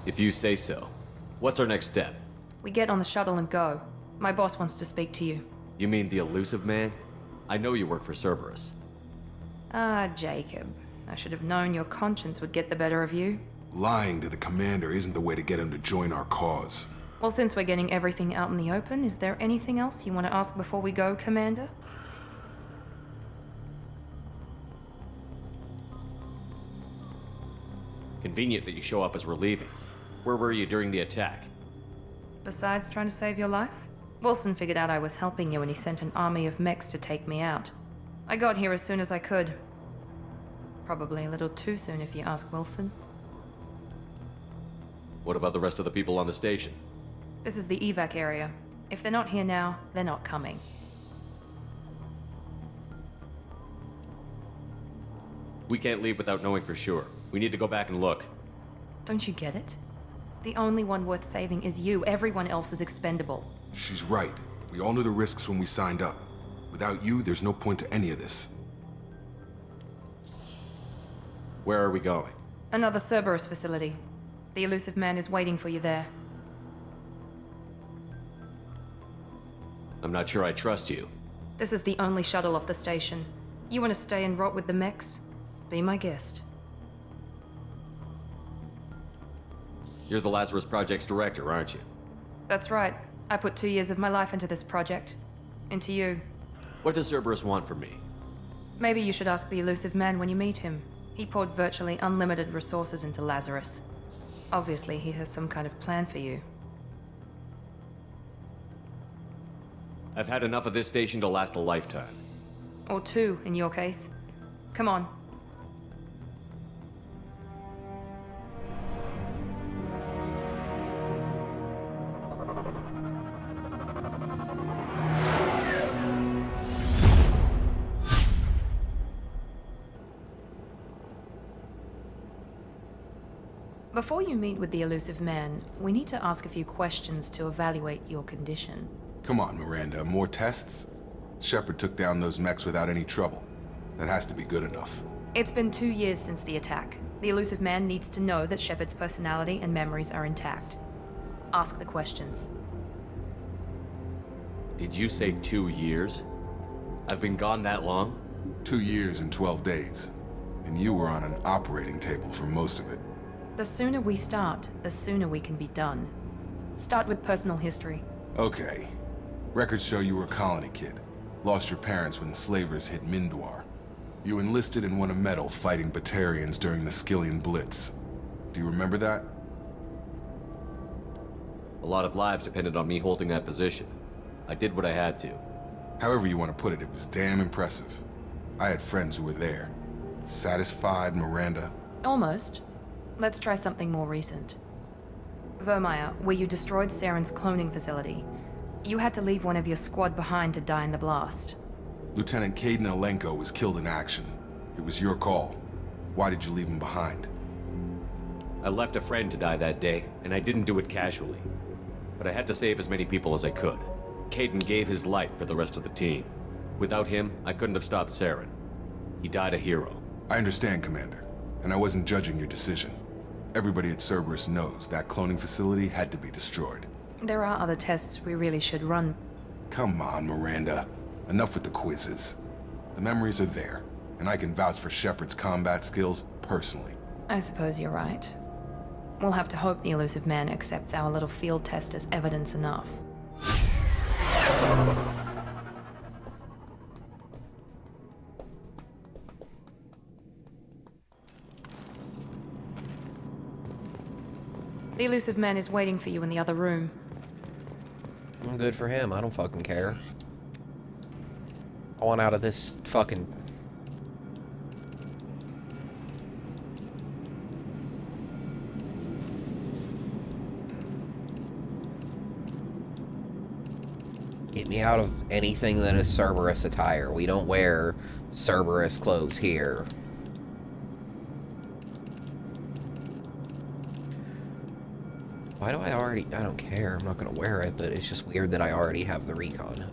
Speaker 10: If you say so. What's our next step?
Speaker 12: We get on the shuttle and go. My boss wants to speak to you.
Speaker 10: You mean the elusive man? I know you work for Cerberus.
Speaker 12: Ah, Jacob. I should have known your conscience would get the better of you.
Speaker 9: Lying to the commander isn't the way to get him to join our cause.
Speaker 12: Well, since we're getting everything out in the open, is there anything else you want to ask before we go, Commander?
Speaker 10: Convenient that you show up as we're leaving. Where were you during the attack?
Speaker 12: Besides trying to save your life? Wilson figured out I was helping you and he sent an army of mechs to take me out. I got here as soon as I could. Probably a little too soon if you ask Wilson.
Speaker 10: What about the rest of the people on the station?
Speaker 12: This is the evac area. If they're not here now, they're not coming.
Speaker 10: We can't leave without knowing for sure. We need to go back and look.
Speaker 12: Don't you get it? The only one worth saving is you. Everyone else is expendable.
Speaker 9: She's right. We all knew the risks when we signed up. Without you, there's no point to any of this.
Speaker 10: Where are we going?
Speaker 12: Another Cerberus facility. The elusive man is waiting for you there.
Speaker 10: I'm not sure I trust you.
Speaker 12: This is the only shuttle off the station. You want to stay and rot with the mechs? Be my guest.
Speaker 10: You're the Lazarus Project's director, aren't you?
Speaker 12: That's right. I put 2 years of my life into this project. Into you.
Speaker 10: What does Cerberus want from me?
Speaker 12: Maybe you should ask the elusive man when you meet him. He poured virtually unlimited resources into Lazarus. Obviously, he has some kind of plan for you.
Speaker 10: I've had enough of this station to last a lifetime.
Speaker 12: Or 2, in your case. Come on. Before you meet with the elusive man, we need to ask a few questions to evaluate your condition.
Speaker 9: Come on, Miranda, more tests? Shepard took down those mechs without any trouble. That has to be good enough.
Speaker 12: It's been 2 years since the attack. The elusive man needs to know that Shepard's personality and memories are intact. Ask the questions.
Speaker 10: Did you say 2 years? I've been gone that long?
Speaker 9: 2 years and 12 days. And you were on an operating table for most of it.
Speaker 12: The sooner we start, the sooner we can be done. Start with personal history.
Speaker 9: Okay. Records show you were a colony kid. Lost your parents when slavers hit Mindwar. You enlisted and won a medal fighting Batarians during the Skillian Blitz. Do you remember that?
Speaker 10: A lot of lives depended on me holding that position. I did what I had to.
Speaker 9: However you want to put it, it was damn impressive. I had friends who were there. Satisfied, Miranda?
Speaker 12: Almost. Let's try something more recent. Vermeer, where you destroyed Saren's cloning facility. You had to leave one of your squad behind to die in the blast.
Speaker 9: Lieutenant Caden Alenko was killed in action. It was your call. Why did you leave him behind?
Speaker 10: I left a friend to die that day, and I didn't do it casually. But I had to save as many people as I could. Caden gave his life for the rest of the team. Without him, I couldn't have stopped Saren. He died a hero.
Speaker 9: I understand, Commander, and I wasn't judging your decision. Everybody at Cerberus knows that cloning facility had to be destroyed.
Speaker 12: There are other tests we really should run.
Speaker 9: Come on, Miranda. Enough with the quizzes. The memories are there, and I can vouch for Shepard's combat skills personally.
Speaker 12: I suppose you're right. We'll have to hope the elusive man accepts our little field test as evidence enough. The elusive man is waiting for you in the other room.
Speaker 1: Good for him. I don't fucking care. I want out of this fucking... Get me out of anything that is Cerberus attire. We don't wear Cerberus clothes here. Why do I already... I don't care. I'm not going to wear it, but it's just weird that I already have the recon.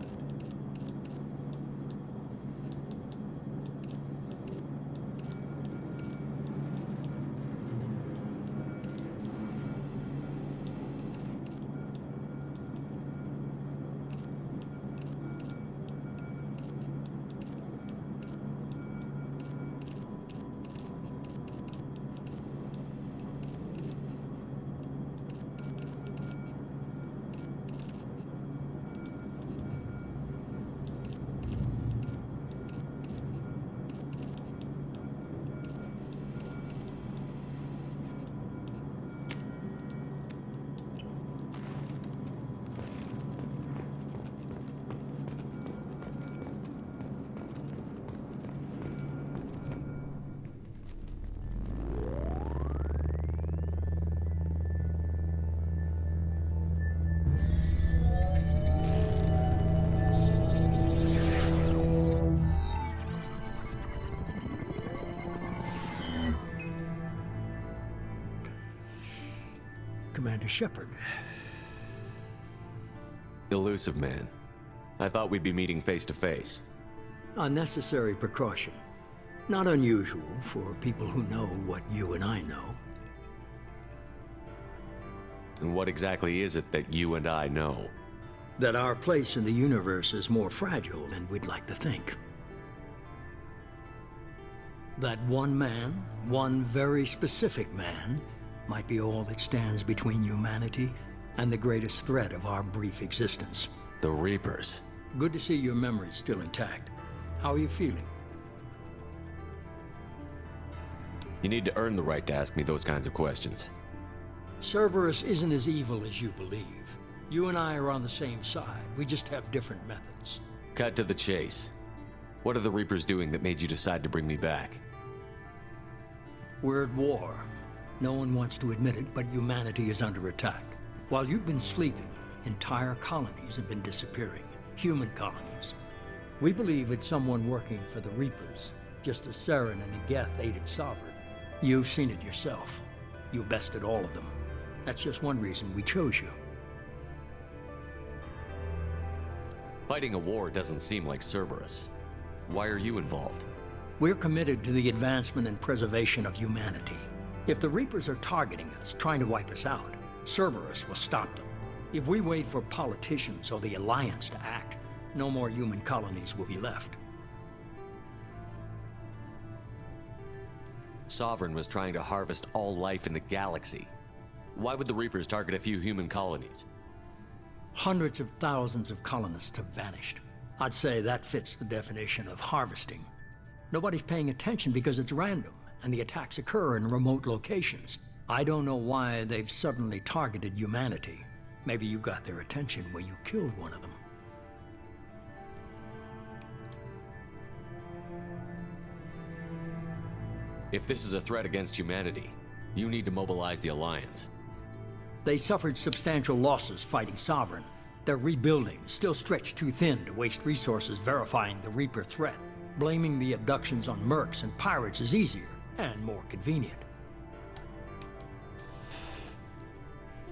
Speaker 3: Commander Shepard.
Speaker 10: Elusive man. I thought we'd be meeting face to face.
Speaker 3: Unnecessary precaution. Not unusual for people who know what you and I know.
Speaker 10: And what exactly is it that you and I know?
Speaker 3: That our place in the universe is more fragile than we'd like to think. That one man, one very specific man, might be all that stands between humanity and the greatest threat of our brief existence.
Speaker 10: The Reapers.
Speaker 3: Good to see your memory's still intact. How are you feeling?
Speaker 10: You need to earn the right to ask me those kinds of questions.
Speaker 3: Cerberus isn't as evil as you believe. You and I are on the same side. We just have different methods.
Speaker 10: Cut to the chase. What are the Reapers doing that made you decide to bring me back?
Speaker 3: We're at war. No one wants to admit it, but humanity is under attack. While you've been sleeping, entire colonies have been disappearing. Human colonies. We believe it's someone working for the Reapers, just as Saren and Geth aided Sovereign. You've seen it yourself. You bested all of them. That's just one reason we chose you.
Speaker 10: Fighting a war doesn't seem like Cerberus. Why are you involved?
Speaker 3: We're committed to the advancement and preservation of humanity. If the Reapers are targeting us, trying to wipe us out, Cerberus will stop them. If we wait for politicians or the Alliance to act, no more human colonies will be left.
Speaker 10: Sovereign was trying to harvest all life in the galaxy. Why would the Reapers target a few human colonies?
Speaker 3: Hundreds of thousands of colonists have vanished. I'd say that fits the definition of harvesting. Nobody's paying attention because it's random, and the attacks occur in remote locations. I don't know why they've suddenly targeted humanity. Maybe you got their attention when you killed one of them.
Speaker 10: If this is a threat against humanity, you need to mobilize the Alliance.
Speaker 3: They suffered substantial losses fighting Sovereign. They're rebuilding, still stretched too thin to waste resources verifying the Reaper threat. Blaming the abductions on mercs and pirates is easier and more convenient.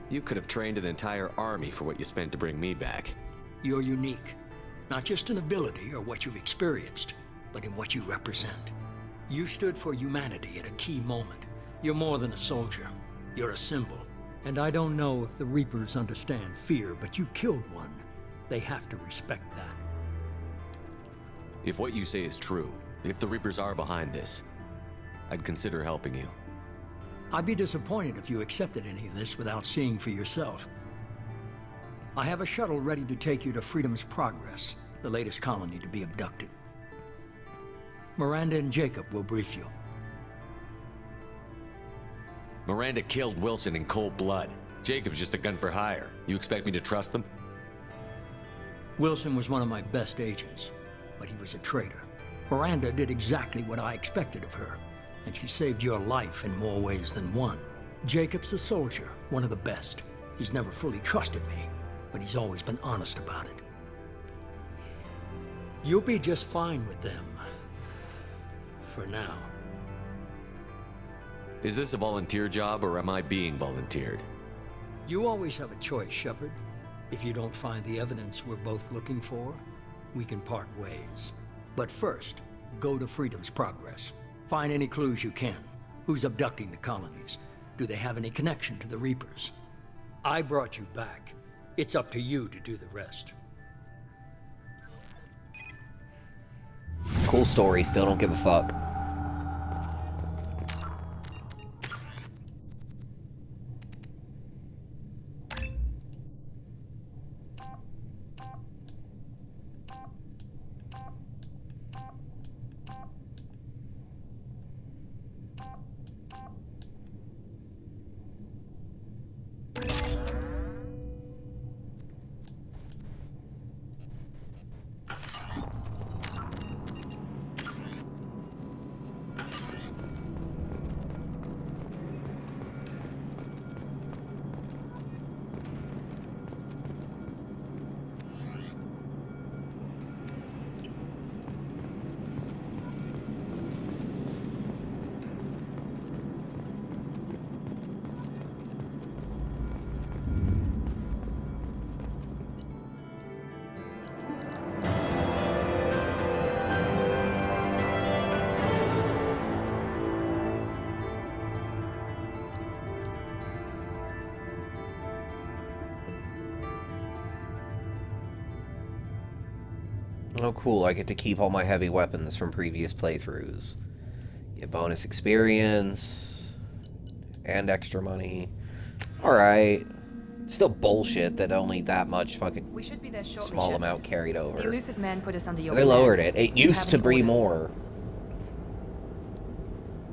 Speaker 10: You could have trained an entire army for what you spent to bring me back.
Speaker 3: You're unique. Not just in ability or what you've experienced, but in what you represent. You stood for humanity at a key moment. You're more than a soldier. You're a symbol. And I don't know if the Reapers understand fear, but you killed one. They have to respect that.
Speaker 10: If what you say is true, if the Reapers are behind this, I'd consider helping you.
Speaker 3: I'd be disappointed if you accepted any of this without seeing for yourself. I have a shuttle ready to take you to Freedom's Progress, the latest colony to be abducted. Miranda and Jacob will brief you.
Speaker 10: Miranda killed Wilson in cold blood. Jacob's just a gun for hire. You expect me to trust them?
Speaker 3: Wilson was one of my best agents, but he was a traitor. Miranda did exactly what I expected of her, and she saved your life in more ways than one. Jacob's a soldier, one of the best. He's never fully trusted me, but he's always been honest about it. You'll be just fine with them. For now.
Speaker 10: Is this a volunteer job, or am I being volunteered?
Speaker 3: You always have a choice, Shepard. If you don't find the evidence we're both looking for, we can part ways. But first, go to Freedom's Progress. Find any clues you can. Who's abducting the colonies? Do they have any connection to the Reapers? I brought you back. It's up to you to do the rest.
Speaker 1: Cool story, still don't give a fuck. Oh cool, I get to keep all my heavy weapons from previous playthroughs. Get bonus experience. And extra money. Alright. Still bullshit that only that much fucking
Speaker 12: We should be there shortly,
Speaker 1: small
Speaker 12: Shepard.
Speaker 1: amount carried over.
Speaker 12: The elusive man put us under your
Speaker 1: They
Speaker 12: command.
Speaker 1: lowered it. It
Speaker 12: Do you
Speaker 1: used
Speaker 12: have
Speaker 1: to
Speaker 12: any
Speaker 1: be
Speaker 12: orders?
Speaker 1: more.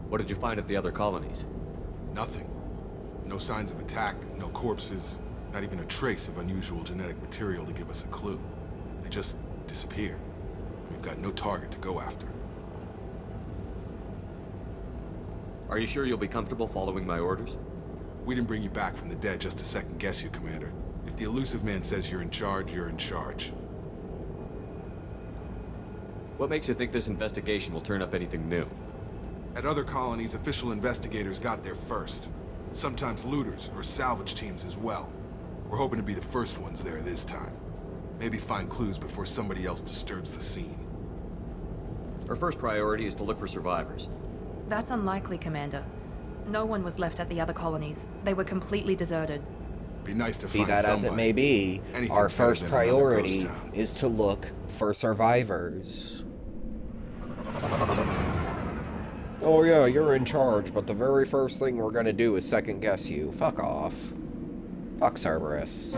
Speaker 10: What did you find at the other colonies?
Speaker 9: Nothing. No signs of attack, no corpses, not even a trace of unusual genetic material to give us a clue. They just disappear. We've got no target to go after.
Speaker 10: Are you sure you'll be comfortable following my orders?
Speaker 9: We didn't bring you back from the dead just to second guess you, Commander. If the elusive man says you're in charge, you're in charge.
Speaker 10: What makes you think this investigation will turn up anything new?
Speaker 9: At other colonies, official investigators got there first. Sometimes looters or salvage teams as well. We're hoping to be the first ones there this time. Maybe find clues before somebody else disturbs the scene.
Speaker 10: Our first priority is to look for survivors.
Speaker 12: That's unlikely, Commander. No one was left at the other colonies. They were completely deserted.
Speaker 9: Be nice to
Speaker 1: Be
Speaker 9: find
Speaker 1: that
Speaker 9: somebody.
Speaker 1: as it may be,
Speaker 9: Anything's
Speaker 1: our
Speaker 9: better
Speaker 1: first
Speaker 9: than another ghost
Speaker 1: priority
Speaker 9: town.
Speaker 1: is to look for survivors. Oh yeah, you're in charge, but the very first thing we're gonna do is second guess you. Fuck off. Fuck Cerberus.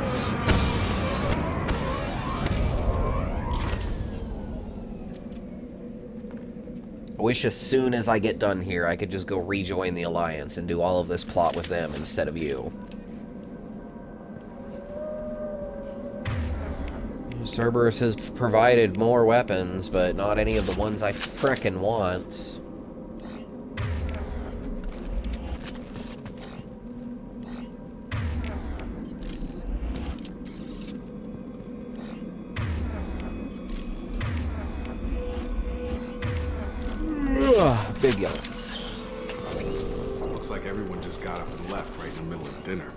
Speaker 1: I wish as soon as I get done here, I could just go rejoin the Alliance and do all of this plot with them instead of you. Cerberus has provided more weapons, but not any of the ones I frickin' want. Ugh, big yawns.
Speaker 9: Looks like everyone just got up and left right in the middle of dinner.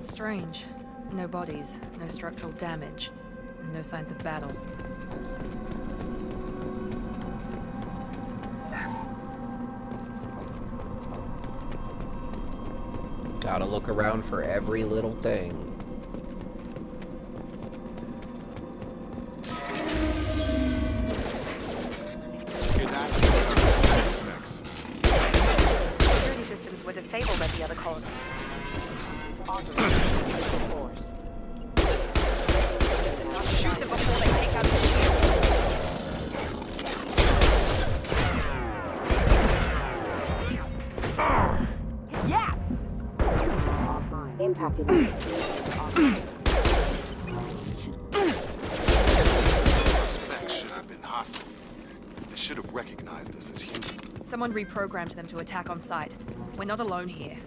Speaker 12: Strange. No bodies, no structural damage, and no signs of battle.
Speaker 1: Gotta look around for every little thing.
Speaker 14: Security systems were disabled at the other colonies. Force. Shoot them before they take out the shield. Yes! Impacted.
Speaker 9: Specs should have been hostile. They should have recognized us as human.
Speaker 12: Someone reprogrammed them to attack on sight. We're not alone here.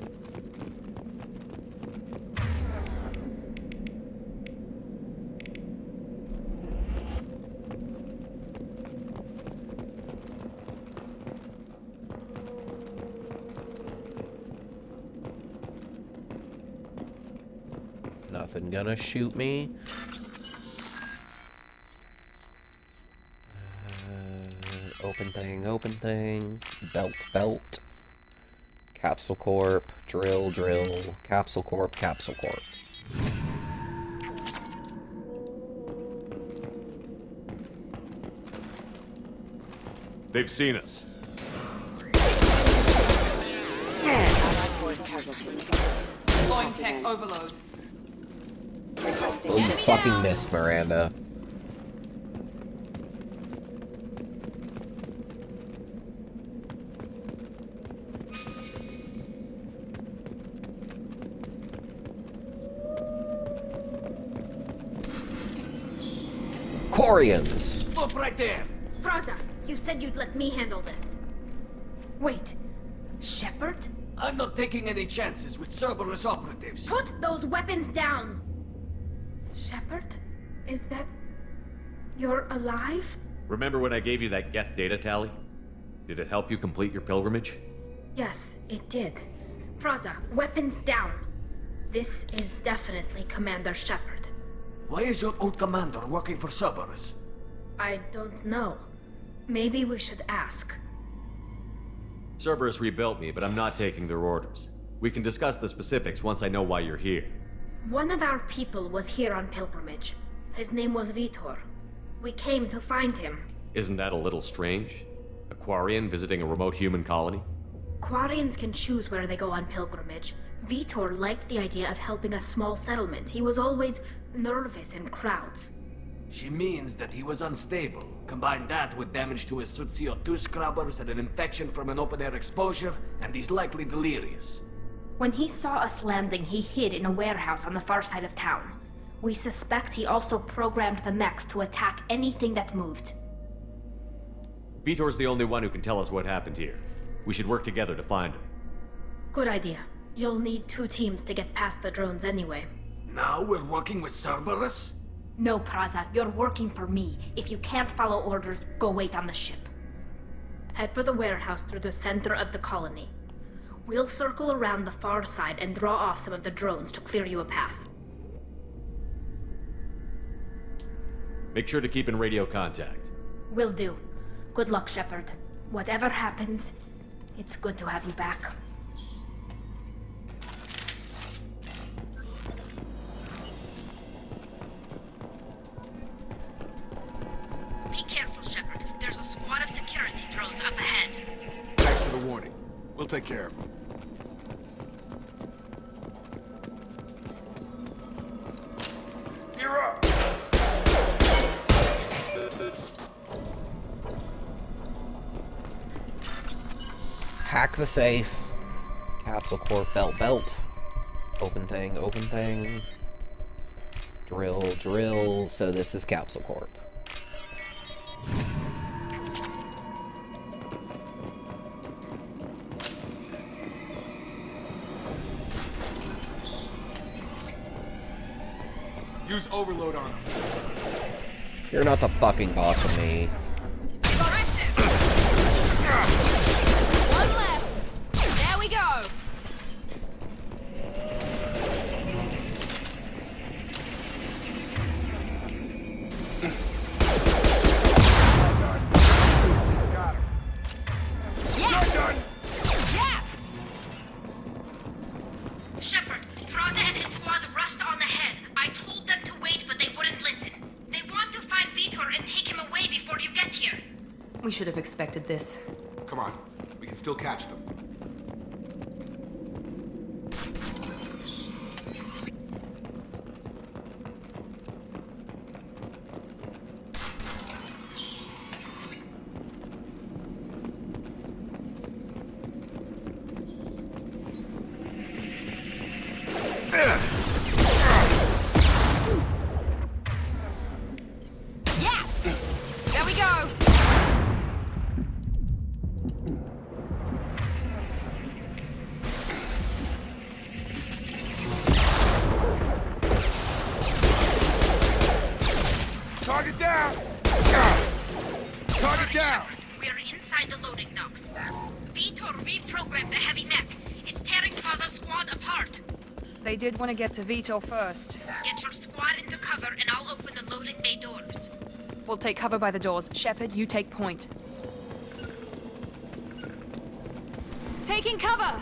Speaker 1: Nothing gonna shoot me. Open thing, open thing. Belt, belt. Capsule Corp, drill, drill. Capsule Corp, Capsule Corp.
Speaker 10: They've seen us.
Speaker 14: Deploying tech
Speaker 12: overload.
Speaker 1: Oh, you fucking missed, Miranda. Quarians.
Speaker 16: Stop right there! Braza, you said you'd let me handle this. Wait, Shepard?
Speaker 17: I'm not taking any chances with Cerberus operatives.
Speaker 16: Put those weapons down! Shepard? Is that... you're alive?
Speaker 10: Remember when I gave you that Geth data tally? Did it help you complete your pilgrimage?
Speaker 16: Yes, it did. Praza, weapons down. This is definitely Commander Shepard.
Speaker 17: Why is your old commander working for Cerberus?
Speaker 16: I don't know. Maybe we should ask.
Speaker 10: Cerberus rebuilt me, but I'm not taking their orders. We can discuss the specifics once I know why you're here.
Speaker 16: One of our people was here on pilgrimage. His name was Vitor. We came to find him.
Speaker 10: Isn't that a little strange? A Quarian visiting a remote human colony?
Speaker 16: Quarians can choose where they go on pilgrimage. Vitor liked the idea of helping a small settlement. He was always nervous in crowds.
Speaker 17: She means that he was unstable. Combine that with damage to his suit CO2 scrubbers and an infection from an open-air exposure, and he's likely delirious.
Speaker 16: When he saw us landing, he hid in a warehouse on the far side of town. We suspect he also programmed the mechs to attack anything that moved.
Speaker 10: Vitor's the only one who can tell us what happened here. We should work together to find him.
Speaker 16: Good idea. You'll need 2 teams to get past the drones anyway.
Speaker 17: Now we're working with Cerberus?
Speaker 16: No, Praza, you're working for me. If you can't follow orders, go wait on the ship. Head for the warehouse through the center of the colony. We'll circle around the far side and draw off some of the drones to clear you a path.
Speaker 10: Make sure to keep in radio contact.
Speaker 16: Will do. Good luck, Shepard. Whatever happens, it's good to have you back.
Speaker 7: Be careful, Shepard. There's a squad of security drones up ahead.
Speaker 9: Thanks for the warning. We'll take care of them. You're up!
Speaker 1: Hack the safe. Capsule core belt. Open thing. Drill. So this is Capsule Corp.
Speaker 9: Use overload on them.
Speaker 1: You're not the fucking boss of me.
Speaker 14: One left. There we go. Yes! Yes!
Speaker 16: Shepard, Praza and his squad rushed on ahead. I told them to wait, but they wouldn't listen. They want to find Vitor and take him away before you get here.
Speaker 12: We should have expected this.
Speaker 9: Come on. We can still catch them.
Speaker 14: Yes! There we go.
Speaker 9: Target down! Target down!
Speaker 16: We are inside the loading docks. Vitor reprogrammed the heavy mech. It's tearing Praza's squad apart.
Speaker 12: They did want to get to Vitor first.
Speaker 16: Get your squad into cover and I'll open the loading bay doors.
Speaker 12: We'll take cover by the doors. Shepard, you take point.
Speaker 14: Taking cover.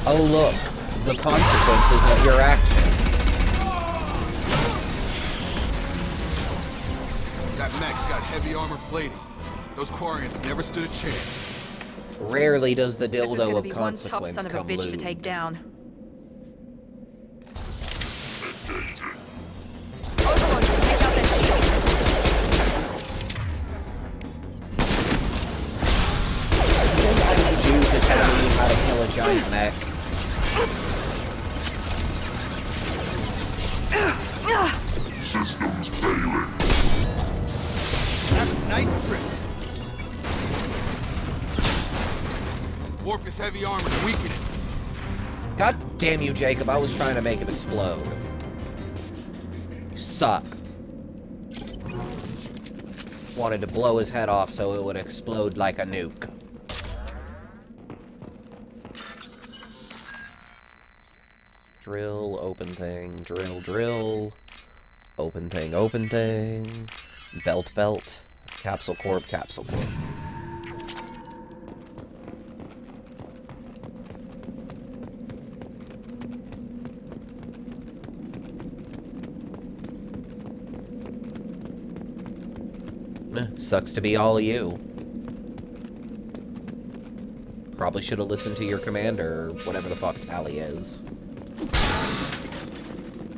Speaker 1: Oh look, the consequences of your actions.
Speaker 9: That mech's got heavy armor plating. Those Quarians never stood a chance.
Speaker 1: Rarely does the
Speaker 12: This is
Speaker 1: dildo
Speaker 12: gonna
Speaker 1: of
Speaker 12: be one tough
Speaker 1: consequence
Speaker 12: son of a
Speaker 1: come
Speaker 12: bitch to
Speaker 1: lube.
Speaker 12: take down.
Speaker 1: I need you to tell me how to kill a giant mech.
Speaker 9: heavy armor to weaken it.
Speaker 1: God damn you, Jacob. I was trying to make him explode. You suck. Wanted to blow his head off so it would explode like a nuke. Drill, open thing, drill, drill. Open thing, open thing. Belt, belt. Capsule corp, capsule corp. Sucks to be all of you. Probably should have listened to your commander, or whatever the fuck Tally is.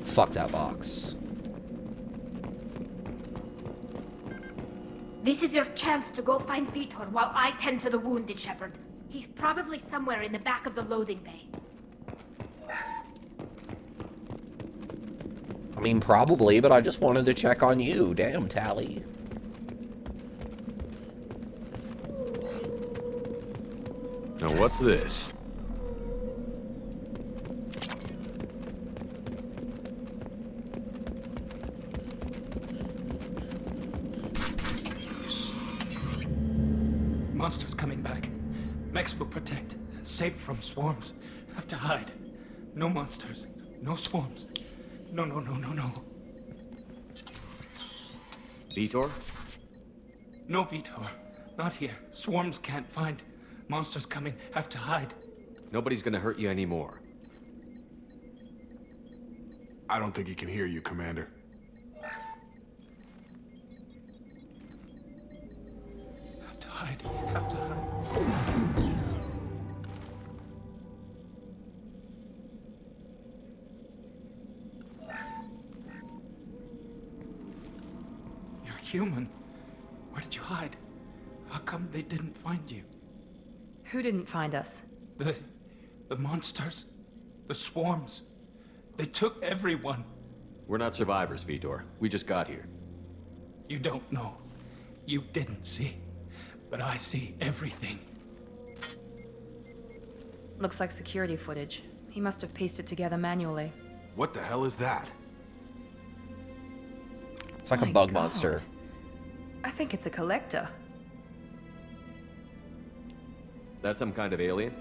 Speaker 1: Fuck that box.
Speaker 16: This is your chance to go find Vitor while I tend to the wounded, Shepard. He's probably somewhere in the back of the loading bay.
Speaker 1: I mean, probably, but I just wanted to check on you. Damn, Tally.
Speaker 10: Now what's this?
Speaker 17: Monsters coming back. Mex will protect. Safe from swarms. Have to hide. No monsters. No swarms. No, no, no, no, no.
Speaker 10: Vitor?
Speaker 17: No, Vitor. Not here. Swarms can't find. Monsters coming. Have to hide.
Speaker 10: Nobody's gonna hurt you anymore.
Speaker 9: I don't think he can hear you, Commander.
Speaker 17: Have to hide. Have to hide. You're human. Where did you hide? How come they didn't find you?
Speaker 12: Who didn't find us?
Speaker 17: The monsters. The swarms. They took everyone.
Speaker 10: We're not survivors, Vitor. We just got here.
Speaker 17: You don't know. You didn't see. But I see everything.
Speaker 12: Looks like security footage. He must have pieced it together manually.
Speaker 9: What the hell is that?
Speaker 1: It's like a bug monster.
Speaker 12: I think it's a collector.
Speaker 10: Is that some kind of alien?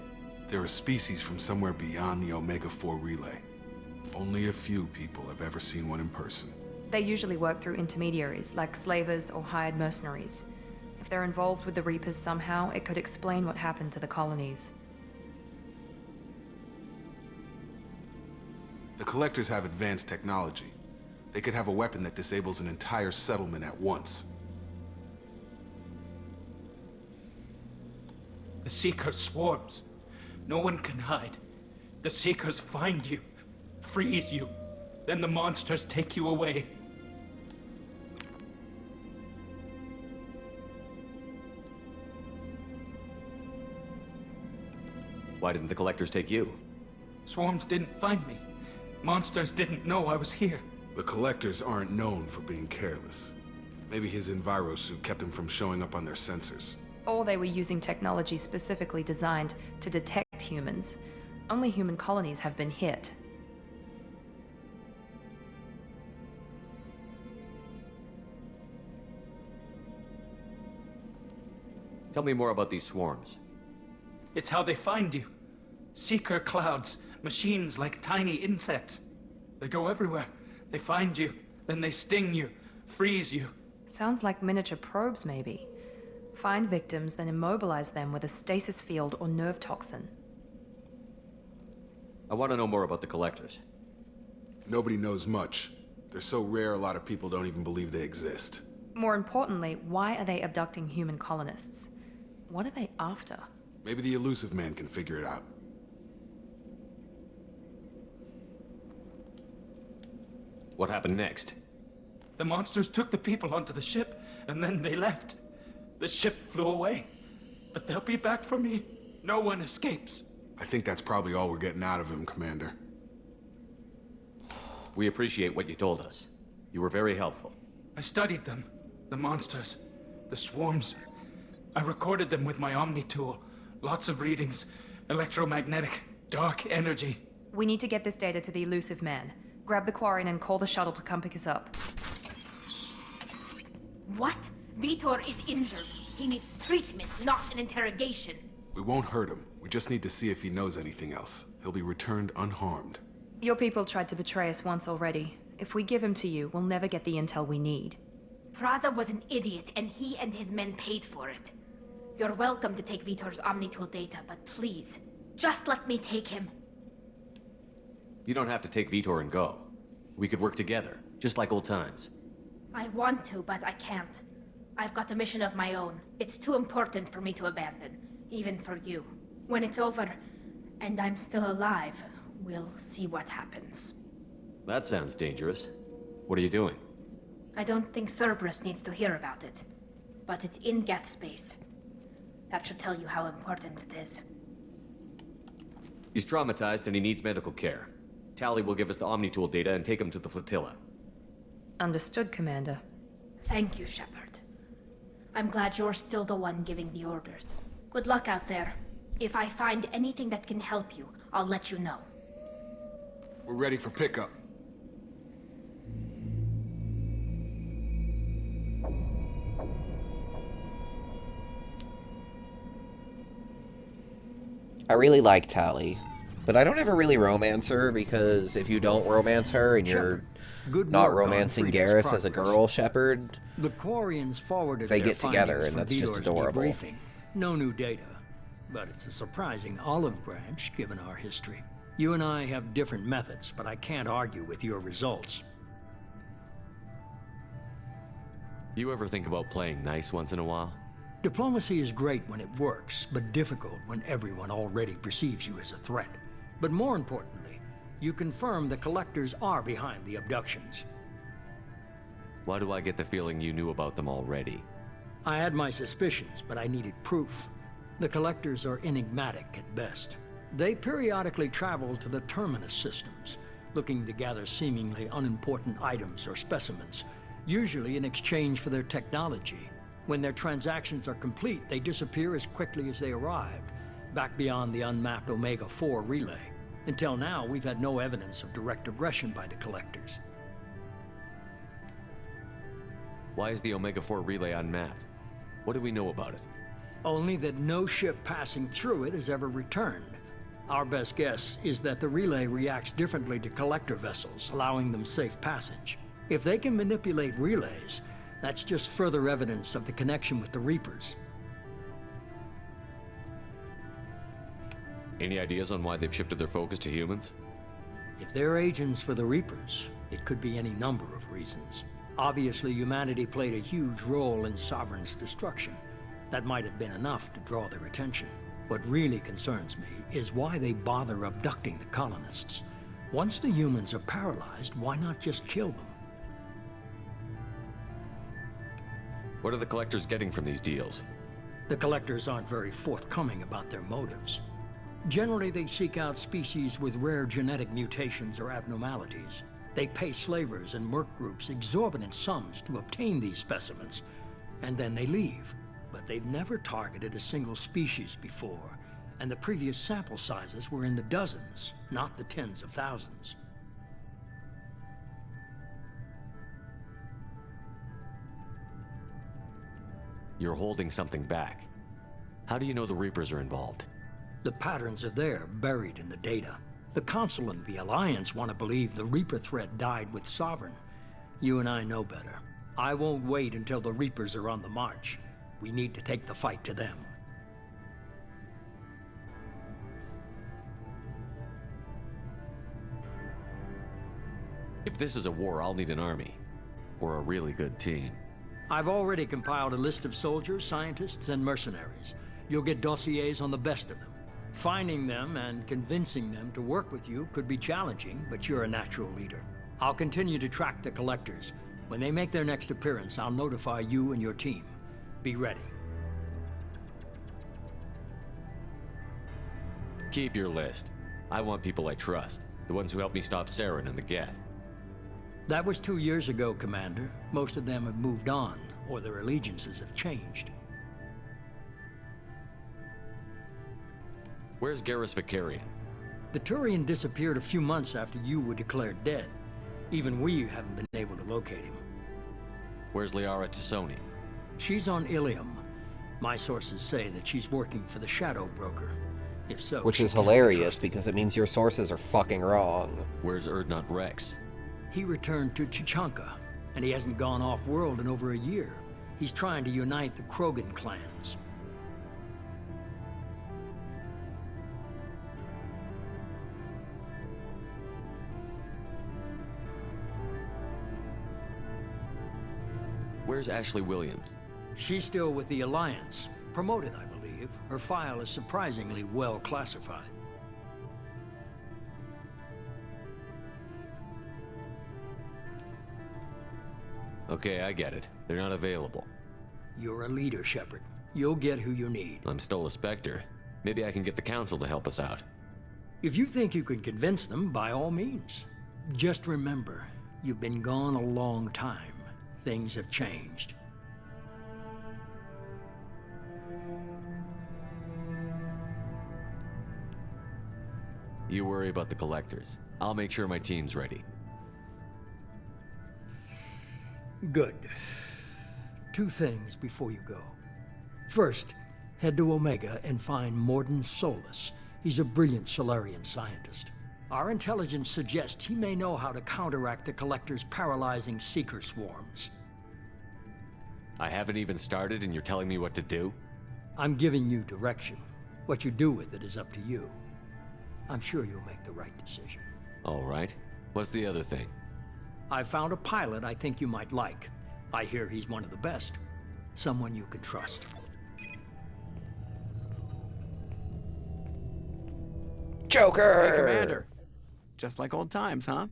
Speaker 9: They're a species from somewhere beyond the Omega-4 relay. Only a few people have ever seen one in person.
Speaker 12: They usually work through intermediaries, like slavers or hired mercenaries. If they're involved with the Reapers somehow, it could explain what happened to the colonies.
Speaker 9: The Collectors have advanced technology. They could have a weapon that disables an entire settlement at once.
Speaker 17: The Seeker swarms. No one can hide. The Seekers find you, freeze you, then the monsters take you away.
Speaker 10: Why didn't the Collectors take you?
Speaker 17: Swarms didn't find me. Monsters didn't know I was here.
Speaker 9: The Collectors aren't known for being careless. Maybe his enviro suit kept him from showing up on their sensors.
Speaker 12: Or they were using technology specifically designed to detect humans. Only human colonies have been hit.
Speaker 10: Tell me more about these swarms.
Speaker 17: It's how they find you. Seeker clouds, machines like tiny insects. They go everywhere. They find you, then they sting you, freeze you.
Speaker 12: Sounds like miniature probes, maybe. Find victims, then immobilize them with a stasis field or nerve toxin.
Speaker 10: I want to know more about the Collectors.
Speaker 9: Nobody knows much. They're so rare, a lot of people don't even believe they exist.
Speaker 12: More importantly, why are they abducting human colonists? What are they after?
Speaker 9: Maybe the elusive man can figure it out.
Speaker 10: What happened next?
Speaker 17: The monsters took the people onto the ship, and then they left. The ship flew away. But they'll be back for me. No one escapes.
Speaker 9: I think that's probably all we're getting out of him, Commander.
Speaker 10: We appreciate what you told us. You were very helpful.
Speaker 17: I studied them. The monsters. The swarms. I recorded them with my Omni tool. Lots of readings. Electromagnetic, dark energy.
Speaker 12: We need to get this data to the elusive man. Grab the Quarian and call the shuttle to come pick us up.
Speaker 16: What? Vitor is injured. He needs treatment, not an interrogation.
Speaker 9: We won't hurt him. We just need to see if he knows anything else. He'll be returned unharmed.
Speaker 12: Your people tried to betray us once already. If we give him to you, we'll never get the intel we need.
Speaker 16: Praza was an idiot, and he and his men paid for it. You're welcome to take Vitor's Omnitool data, but please, just let me take him.
Speaker 10: You don't have to take Vitor and go. We could work together, just like old times.
Speaker 16: I want to, but I can't. I've got a mission of my own. It's too important for me to abandon, even for you. When it's over, and I'm still alive, we'll see what happens.
Speaker 10: That sounds dangerous. What are you doing?
Speaker 16: I don't think Cerberus needs to hear about it, but it's in Geth space. That should tell you how important it is.
Speaker 10: He's traumatized and he needs medical care. Tally will give us the Omnitool data and take him to the flotilla.
Speaker 12: Understood, Commander.
Speaker 16: Thank you, Shepard. I'm glad you're still the one giving the orders. Good luck out there. If I find anything that can help you, I'll let you know.
Speaker 9: We're ready for pickup.
Speaker 1: I really like Tally, but I don't ever really romance her, because if you don't romance her and you're not romancing Garrus as a girl, Shepard,
Speaker 3: the Quarians forwarded
Speaker 1: they
Speaker 3: their
Speaker 1: get together,
Speaker 3: findings
Speaker 1: and
Speaker 3: for
Speaker 1: that's just
Speaker 3: Vitor's
Speaker 1: adorable.
Speaker 3: debriefing. No new data, but it's a surprising olive branch given our history. You and I have different methods, but I can't argue with your results.
Speaker 10: You ever think about playing nice once in a while?
Speaker 3: Diplomacy is great when it works, but difficult when everyone already perceives you as a threat. But more importantly, you confirm the Collectors are behind the abductions.
Speaker 10: Why do I get the feeling you knew about them already?
Speaker 3: I had my suspicions, but I needed proof. The Collectors are enigmatic at best. They periodically travel to the Terminus systems, looking to gather seemingly unimportant items or specimens, usually in exchange for their technology. When their transactions are complete, they disappear as quickly as they arrived, back beyond the unmapped Omega-4 relay. Until now, we've had no evidence of direct aggression by the Collectors.
Speaker 10: Why is the Omega-4 relay unmapped? What do we know about it?
Speaker 3: Only that no ship passing through it has ever returned. Our best guess is that the relay reacts differently to Collector vessels, allowing them safe passage. If they can manipulate relays, that's just further evidence of the connection with the Reapers.
Speaker 10: Any ideas on why they've shifted their focus to humans?
Speaker 3: If they're agents for the Reapers, it could be any number of reasons. Obviously, humanity played a huge role in Sovereign's destruction. That might have been enough to draw their attention. What really concerns me is why they bother abducting the colonists. Once the humans are paralyzed, why not just kill them?
Speaker 10: What are the Collectors getting from these deals?
Speaker 3: The Collectors aren't very forthcoming about their motives. Generally, they seek out species with rare genetic mutations or abnormalities. They pay slavers and merc groups exorbitant sums to obtain these specimens, and then they leave. But they've never targeted a single species before, and the previous sample sizes were in the dozens, not the tens of thousands.
Speaker 10: You're holding something back. How do you know the Reapers are involved?
Speaker 3: The patterns are there, buried in the data. The Council and the Alliance want to believe the Reaper threat died with Sovereign. You and I know better. I won't wait until the Reapers are on the march. We need to take the fight to them.
Speaker 10: If this is a war, I'll need an army. Or a really good team.
Speaker 3: I've already compiled a list of soldiers, scientists, and mercenaries. You'll get dossiers on the best of them. Finding them and convincing them to work with you could be challenging, but you're a natural leader. I'll continue to track the Collectors. When they make their next appearance, I'll notify you and your team. Be ready.
Speaker 10: Keep your list. I want people I trust. The ones who helped me stop Saren and the Geth.
Speaker 3: That was 2 years ago, Commander. Most of them have moved on, or their allegiances have changed.
Speaker 10: Where's Garrus Vicarian?
Speaker 3: The Turian disappeared a few months after you were declared dead. Even we haven't been able to locate him.
Speaker 10: Where's Liara Tassoni?
Speaker 3: She's on Ilium. My sources say that she's working for the Shadow Broker. If so,
Speaker 1: Which
Speaker 3: she
Speaker 1: is
Speaker 3: can't be
Speaker 1: hilarious
Speaker 3: trusted.
Speaker 1: because it means your sources are fucking wrong.
Speaker 10: Where's Erdnot Rex?
Speaker 3: He returned to Chichanka, and he hasn't gone off-world in over a year. He's trying to unite the Krogan clans.
Speaker 10: Where's Ashley Williams?
Speaker 3: She's still with the Alliance. Promoted, I believe. Her file is surprisingly well classified.
Speaker 10: Okay, I get it. They're not available.
Speaker 3: You're a leader, Shepard. You'll get who you need.
Speaker 10: I'm still a Spectre. Maybe I can get the Council to help us out.
Speaker 3: If you think you can convince them, by all means. Just remember, you've been gone a long time. Things have changed.
Speaker 10: You worry about the Collectors. I'll make sure my team's ready.
Speaker 3: Good. Two things before you go. First, head to Omega and find Morden Solus. He's a brilliant Solarian scientist. Our intelligence suggests he may know how to counteract the Collector's paralyzing Seeker swarms.
Speaker 10: I haven't even started and you're telling me what to do?
Speaker 3: I'm giving you direction. What you do with it is up to you. I'm sure you'll make the right decision.
Speaker 10: All right. What's the other thing?
Speaker 3: I found a pilot I think you might like. I hear he's one of the best. Someone you can trust.
Speaker 1: Joker!
Speaker 4: Hey, Commander. Just like old times, huh?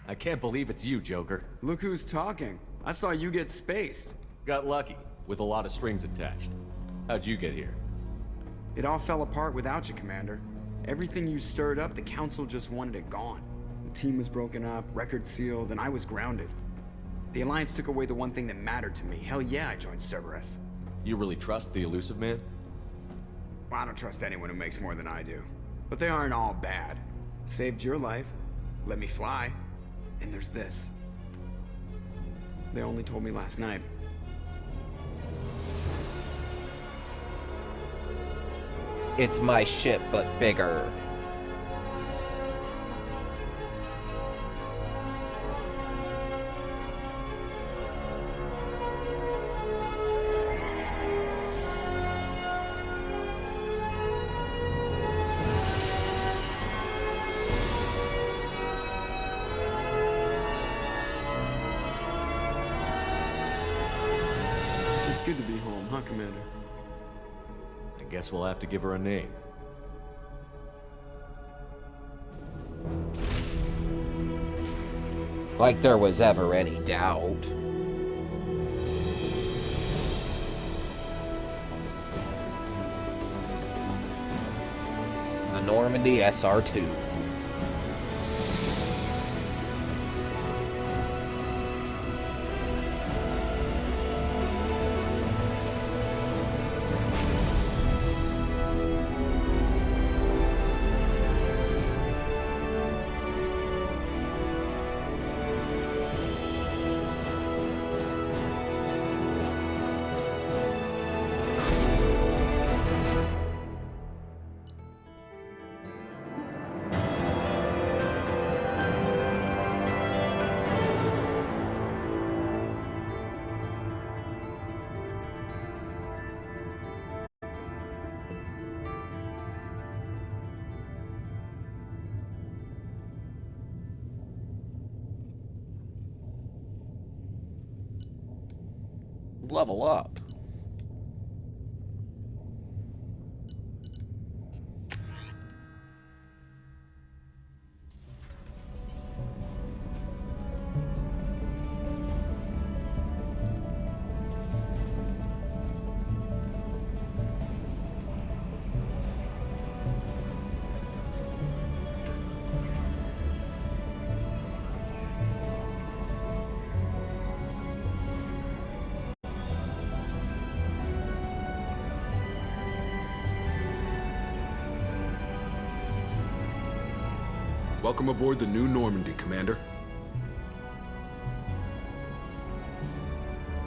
Speaker 10: I can't believe it's you, Joker.
Speaker 4: Look who's talking. I saw you get spaced.
Speaker 10: Got lucky, with a lot of strings attached. How'd you get here?
Speaker 4: It all fell apart without you, Commander. Everything you stirred up, the Council just wanted it gone. The team was broken up, record sealed, and I was grounded. The Alliance took away the one thing that mattered to me. Hell yeah, I joined Cerberus.
Speaker 10: You really trust the Elusive Man?
Speaker 4: Well, I don't trust anyone who makes more than I do. But they aren't all bad. Saved your life, let me fly, and there's this. They only told me last night.
Speaker 1: It's my ship, but bigger.
Speaker 4: It's good to be home, huh, Commander?
Speaker 10: I guess we'll have to give her a name.
Speaker 1: Like there was ever any doubt. The Normandy SR2. Level up.
Speaker 9: Welcome aboard the New Normandy, Commander.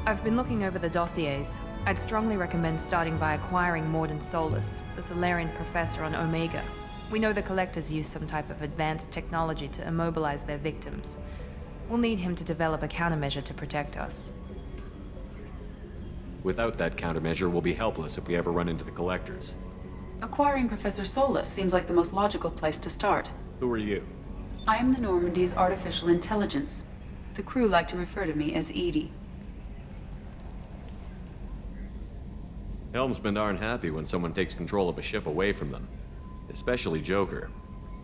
Speaker 12: I've been looking over the dossiers. I'd strongly recommend starting by acquiring Mordin Solus, the Solarian professor on Omega. We know the Collectors use some type of advanced technology to immobilize their victims. We'll need him to develop a countermeasure to protect us.
Speaker 10: Without that countermeasure, we'll be helpless if we ever run into the Collectors.
Speaker 18: Acquiring Professor Solus seems like the most logical place to start.
Speaker 10: Who are you?
Speaker 18: I am the Normandy's artificial intelligence. The crew like to refer to me as Edie.
Speaker 10: Helmsmen aren't happy when someone takes control of a ship away from them. Especially Joker.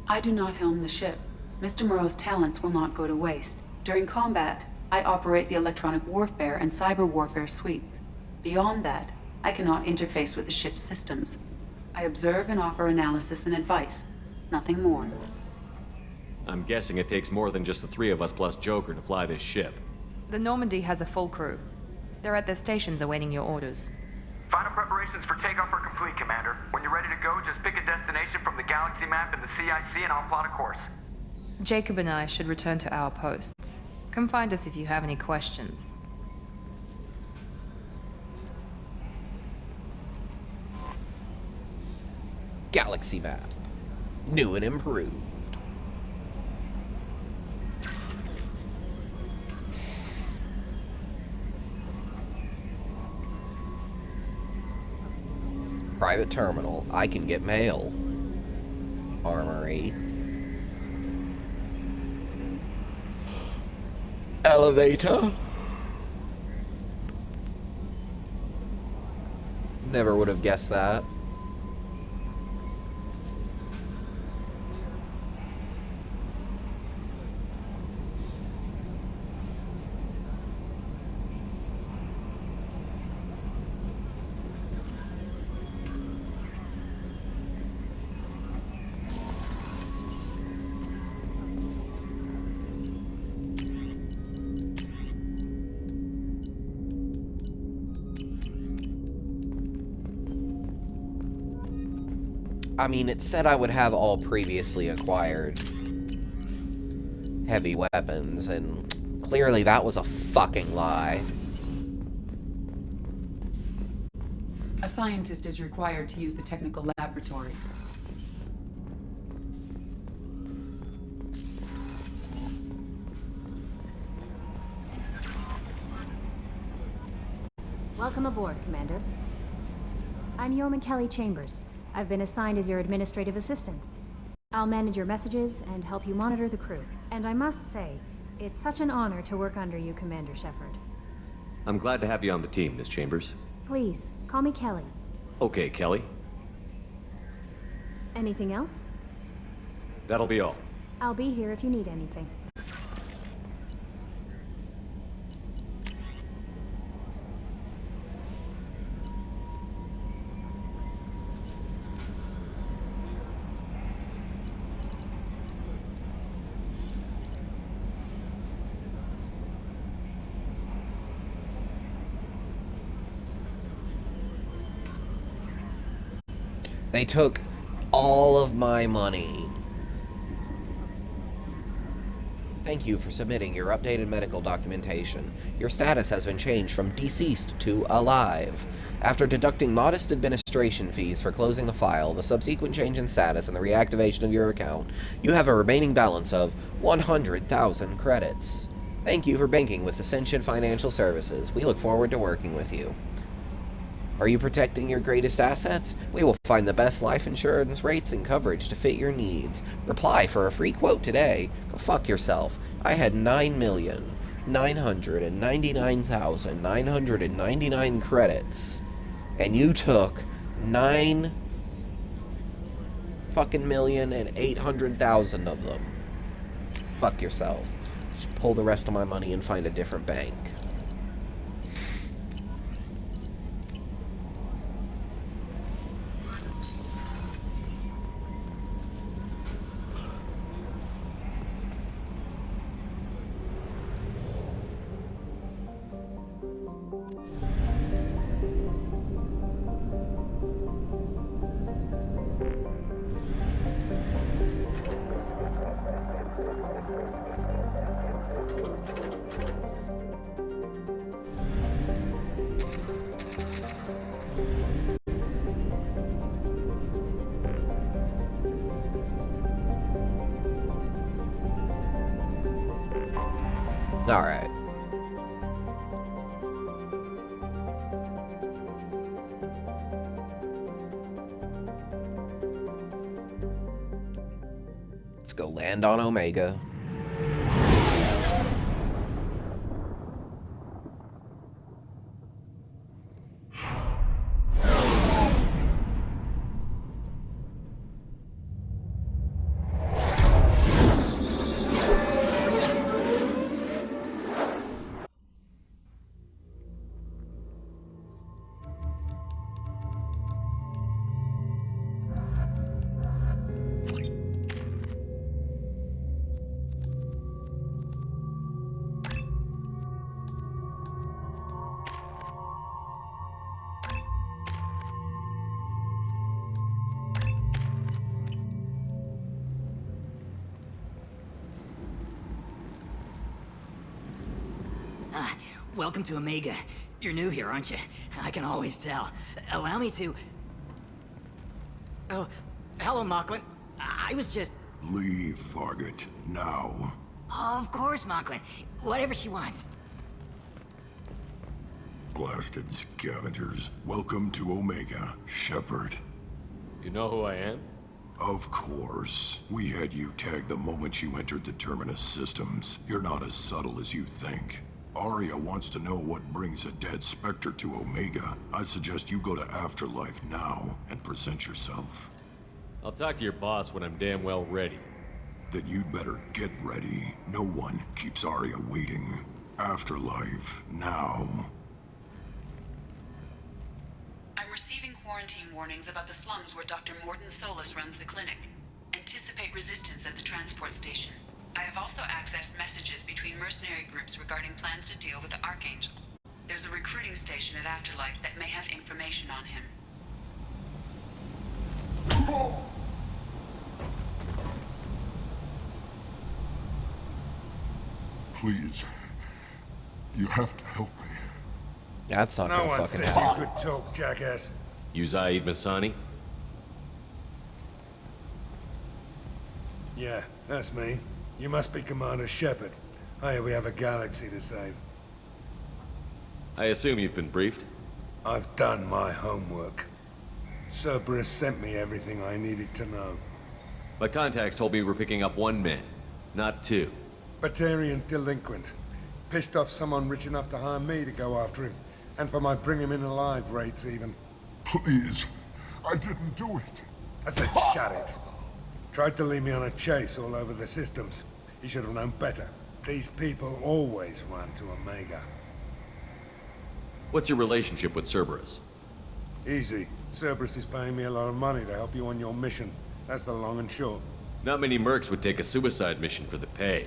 Speaker 18: I do not helm the ship. Mr. Moreau's talents will not go to waste. During combat, I operate the electronic warfare and cyber warfare suites. Beyond that, I cannot interface with the ship's systems. I observe and offer analysis and advice. Nothing more.
Speaker 10: I'm guessing it takes more than just the three of us plus Joker to fly this ship.
Speaker 12: The Normandy has a full crew. They're at their stations awaiting your orders.
Speaker 8: Final preparations for takeoff are complete, Commander. When you're ready to go, just pick a destination from the galaxy map in the CIC and I'll plot a course.
Speaker 12: Jacob and I should return to our posts. Come find us if you have any questions.
Speaker 1: Galaxy map. New and improved. Private terminal. I can get mail. Armory. Elevator. Never would have guessed that. I mean, it said I would have all previously acquired heavy weapons, and clearly that was a fucking lie.
Speaker 18: A scientist is required to use the technical laboratory.
Speaker 19: Welcome aboard, Commander. I'm Yeoman Kelly Chambers. I've been assigned as your administrative assistant. I'll manage your messages and help you monitor the crew. And I must say, it's such an honor to work under you, Commander Shepard.
Speaker 10: I'm glad to have you on the team, Miss Chambers.
Speaker 19: Please, call me Kelly.
Speaker 10: Okay, Kelly.
Speaker 19: Anything else?
Speaker 10: That'll be all.
Speaker 19: I'll be here if you need anything.
Speaker 1: They took all of my money. Thank you for submitting your updated medical documentation. Your status has been changed from deceased to alive. After deducting modest administration fees for closing the file, the subsequent change in status, and the reactivation of your account, you have a remaining balance of 100,000 credits. Thank you for banking with Ascension Financial Services. We look forward to working with you. Are you protecting your greatest assets? We will find the best life insurance rates and coverage to fit your needs. Reply for a free quote today. Go fuck yourself. I had 9,999,999 credits, and you took 9 fucking million and 800,000 of them. Fuck yourself. Just pull the rest of my money and find a different bank. All right. Let's go land on Omega.
Speaker 20: Welcome to Omega. You're new here, aren't you? I can always tell. Allow me to... Oh, hello, Mocklin. I was just...
Speaker 21: Leave, Fargate. Now.
Speaker 20: Of course, Mocklin. Whatever she wants.
Speaker 21: Blasted scavengers. Welcome to Omega, Shepard.
Speaker 10: You know who I am?
Speaker 21: Of course. We had you tagged the moment you entered the Terminus systems. You're not as subtle as you think. Arya wants to know what brings a dead Spectre to Omega. I suggest you go to Afterlife now and present yourself.
Speaker 10: I'll talk to your boss when I'm damn well ready.
Speaker 21: Then you'd better get ready. No one keeps Arya waiting. Afterlife now.
Speaker 18: I'm receiving quarantine warnings about the slums where Dr. Mordin Solus runs the clinic. Anticipate resistance at the transport station. I have also accessed messages between mercenary groups regarding plans to deal with the Archangel. There's a recruiting station at Afterlife that may have information on him.
Speaker 21: Please. You have to help me.
Speaker 1: That's not gonna fucking happen.
Speaker 21: No one said you could talk, jackass.
Speaker 10: You Zaid Masani?
Speaker 21: Yeah, that's me. You must be Commander Shepard. Hey, we have a galaxy to save.
Speaker 10: I assume you've been briefed?
Speaker 21: I've done my homework. Cerberus sent me everything I needed to know.
Speaker 10: My contacts told me we're picking up 1 man, not 2.
Speaker 21: Batarian delinquent. Pissed off someone rich enough to hire me to go after him. And for my bring him in alive rates even. Please. I didn't do it. I said shut it. Tried to lead me on a chase all over the systems. He should have known better. These people always run to Omega.
Speaker 10: What's your relationship with Cerberus?
Speaker 21: Easy. Cerberus is paying me a lot of money to help you on your mission. That's the long and short.
Speaker 10: Not many mercs would take a suicide mission for the pay.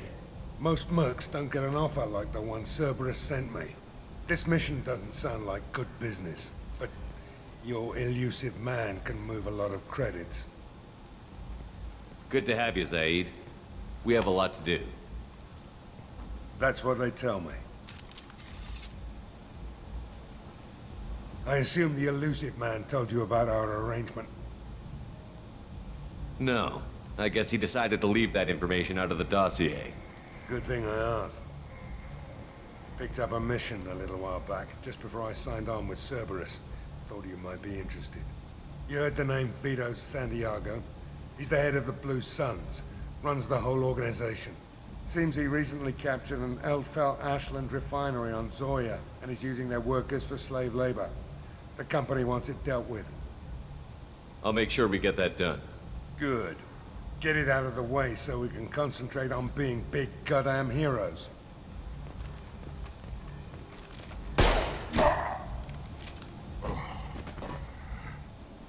Speaker 21: Most mercs don't get an offer like the one Cerberus sent me. This mission doesn't sound like good business, but your elusive man can move a lot of credits.
Speaker 10: Good to have you, Zaid. We have a lot to do.
Speaker 21: That's what they tell me. I assume the elusive man told you about our arrangement.
Speaker 10: No. I guess he decided to leave that information out of the dossier.
Speaker 21: Good thing I asked. Picked up a mission a little while back, just before I signed on with Cerberus. Thought you might be interested. You heard the name Vito Santiago? He's the head of the Blue Suns. Runs the whole organization. Seems he recently captured an Eldfell Ashland refinery on Zoya and is using their workers for slave labor. The company wants it dealt with.
Speaker 10: I'll make sure we get that done.
Speaker 21: Good. Get it out of the way so we can concentrate on being big goddamn heroes.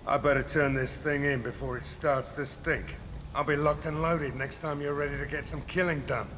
Speaker 21: I better turn this thing in before it starts to stink. I'll be locked and loaded next time you're ready to get some killing done.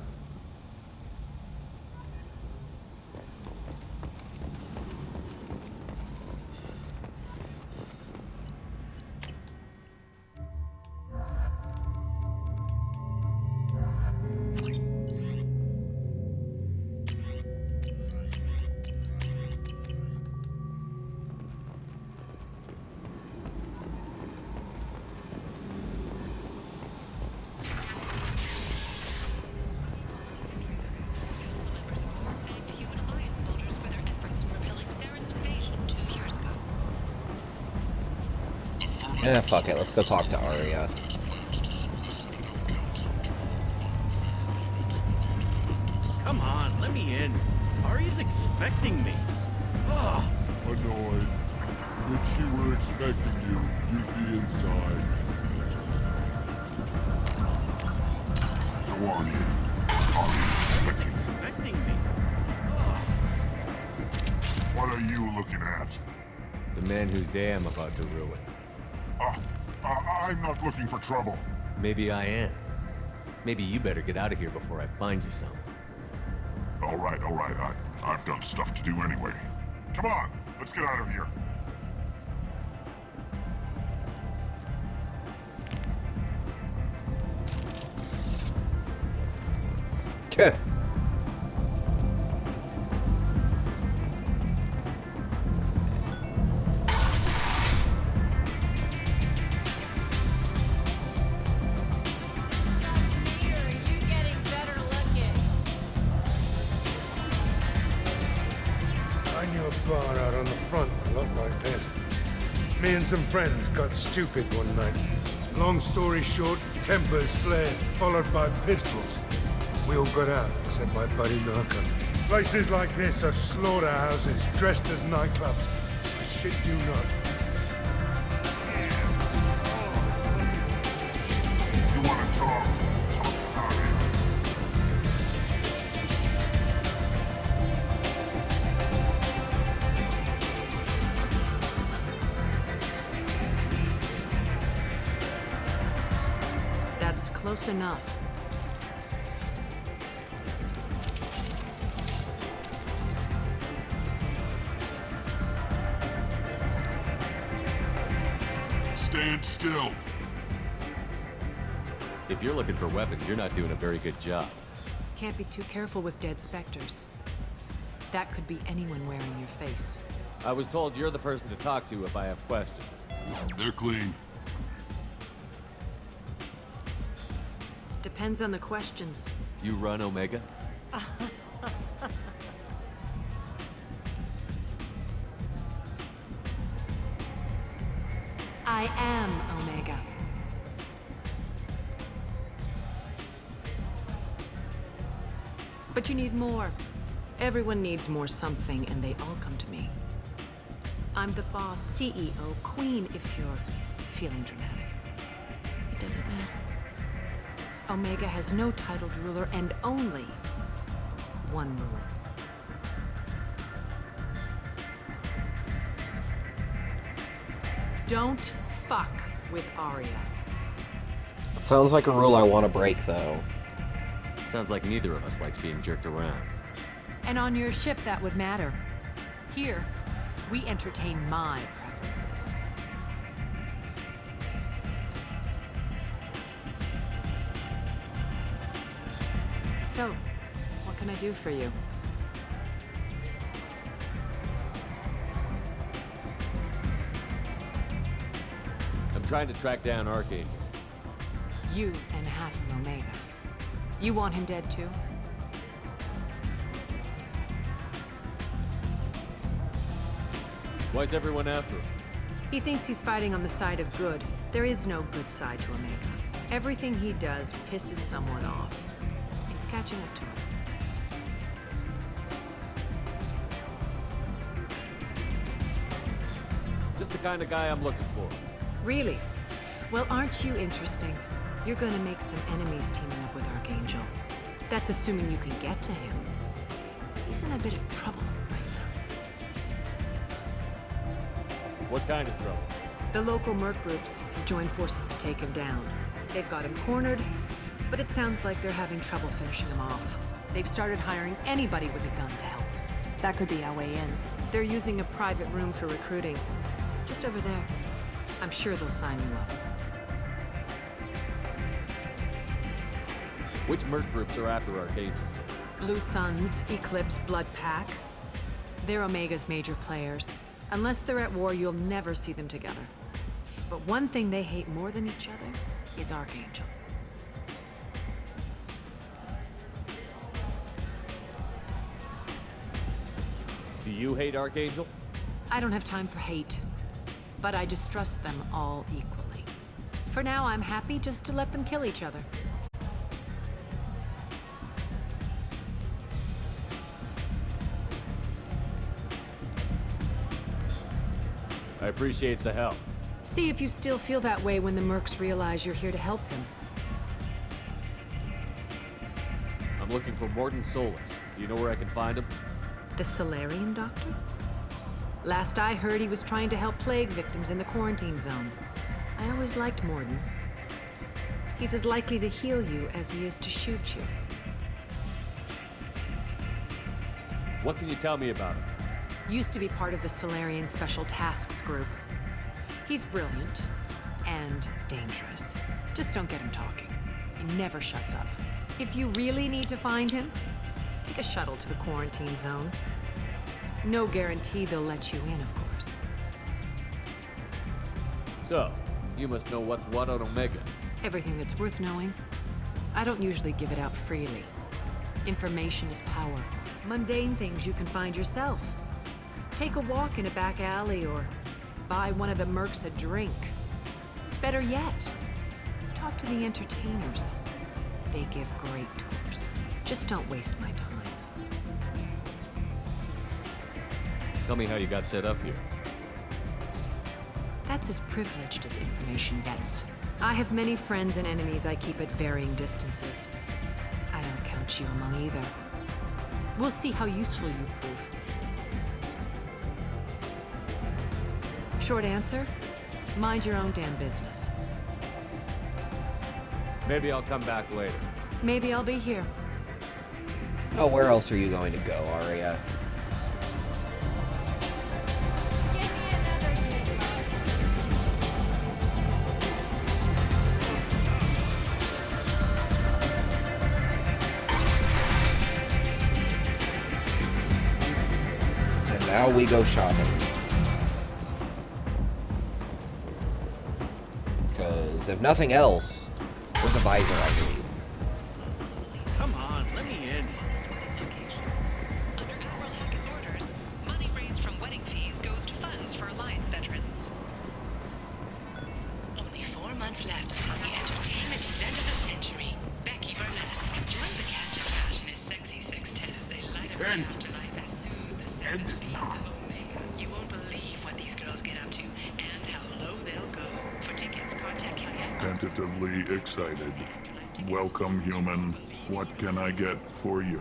Speaker 1: Fuck it. Let's go talk to Arya.
Speaker 6: Come on, let me in. Ari's expecting me. Ugh.
Speaker 22: Annoyed. If she were expecting you, you'd be inside. Go on in.
Speaker 6: Ari's expecting me. Ugh.
Speaker 22: What are you looking at?
Speaker 10: The man whose day I'm about to ruin.
Speaker 22: I'm not looking for trouble.
Speaker 10: Maybe I am. Maybe you better get out of here before I find you some.
Speaker 22: All right. I've got stuff to do anyway. Come on, let's get out of here.
Speaker 1: Okay.
Speaker 21: I knew a bar out on the front a lot like this. Me and some friends got stupid one night. Long story short, tempers flared, followed by pistols. We all got out, except my buddy Narco. Places like this are slaughterhouses, dressed as nightclubs. I shit you not.
Speaker 22: You want to talk? Talk to Harry.
Speaker 2: That's close enough.
Speaker 22: Stand still.
Speaker 10: If you're looking for weapons, you're not doing a very good job.
Speaker 2: Can't be too careful with dead specters. That could be anyone wearing your face.
Speaker 10: I was told you're the person to talk to if I have questions.
Speaker 22: They're clean.
Speaker 2: Depends on the questions.
Speaker 10: You run Omega?
Speaker 2: I am Omega. But you need more. Everyone needs more something, and they all come to me. I'm the boss, CEO, queen, if you're feeling dramatic. It doesn't matter. Omega has no titled ruler and only one ruler. Don't fuck with Arya.
Speaker 1: It sounds like a rule I want to break, though.
Speaker 10: Sounds like neither of us likes being jerked around.
Speaker 2: And on your ship, that would matter. Here, we entertain my preferences. So, what can I do for you?
Speaker 10: I'm trying to track down Archangel.
Speaker 2: You and half of Omega. You want him dead too?
Speaker 10: Why's everyone after him?
Speaker 2: He thinks he's fighting on the side of good. There is no good side to Omega. Everything he does pisses someone off. It's catching up to him.
Speaker 10: Just the kind of guy I'm looking for.
Speaker 2: Really? Well, aren't you interesting? You're gonna make some enemies teaming up with Archangel. That's assuming you can get to him. He's in a bit of trouble right now.
Speaker 10: What kind of trouble?
Speaker 2: The local merc groups have joined forces to take him down. They've got him cornered, but it sounds like they're having trouble finishing him off. They've started hiring anybody with a gun to help them. That could be our way in. They're using a private room for recruiting. Just over there. I'm sure they'll sign you up.
Speaker 10: Which merc groups are after Archangel?
Speaker 2: Blue Suns, Eclipse, Blood Pack. They're Omega's major players. Unless they're at war, you'll never see them together. But one thing they hate more than each other is Archangel.
Speaker 10: Do you hate Archangel?
Speaker 2: I don't have time for hate.
Speaker 5: but I distrust them all equally. For now, I'm happy just to let them kill each other.
Speaker 6: I appreciate the help.
Speaker 5: See if you still feel that way when the mercs realize you're here to help them.
Speaker 6: I'm looking for Morton Solus. Do you know where I can find him?
Speaker 5: The Solarian doctor? Last I heard, he was trying to help plague victims in the quarantine zone. I always liked Morden. He's as likely to heal you as he is to shoot you.
Speaker 6: What can you tell me about him?
Speaker 5: Used to be part of the Solarian Special Tasks Group. He's brilliant and dangerous. Just don't get him talking. He never shuts up. If you really need to find him, take a shuttle to the quarantine zone. No guarantee they'll let you in, of course.
Speaker 6: So, you must know what's what on Omega.
Speaker 5: Everything that's worth knowing. I don't usually give it out freely. Information is power. Mundane things you can find yourself. Take a walk in a back alley or buy one of the mercs a drink. Better yet, talk to the entertainers. They give great tours. Just don't waste my time.
Speaker 6: Tell me how you got set up here.
Speaker 5: That's as privileged as information gets. I have many friends and enemies I keep at varying distances. I don't count you among either. We'll see how useful you prove. Short answer, mind your own damn business.
Speaker 6: Maybe I'll come back later.
Speaker 5: Maybe I'll be here.
Speaker 1: Oh, where else are you going to go, Arya? And now we go shopping. Because if nothing else, there's a visor I need.
Speaker 6: Come on, let me in.
Speaker 7: Under Admiral Hawkins' orders, money raised from wedding fees goes to funds for Alliance veterans. Only 4 months left until the entertainment event of the century. Becky Burlesque. Join the cat and Ash in his sexy sextet as they light up the afterlife and soothe the seven beasts of Omega. You won't believe what these girls get up to and how low they'll go. For tickets, contact Kaya.
Speaker 22: Tentatively excited. Welcome, human. What can I get for you?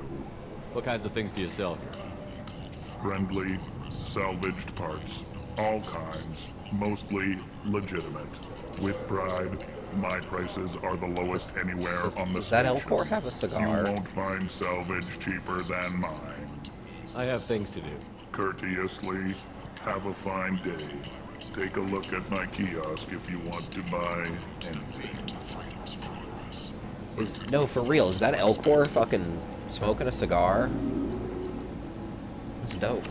Speaker 6: What kinds of things do you sell here?
Speaker 22: Friendly, salvaged parts. All kinds. Mostly legitimate. With pride, my prices are the lowest anywhere on the
Speaker 1: Does that
Speaker 22: station.
Speaker 1: Elcor have a cigar?
Speaker 22: You won't find salvage cheaper than mine.
Speaker 6: I have things to do.
Speaker 22: Courteously, have a fine day. Take a look at my kiosk if you want to buy anything.
Speaker 1: No, for real, is that Elcor fucking smoking a cigar? That's dope.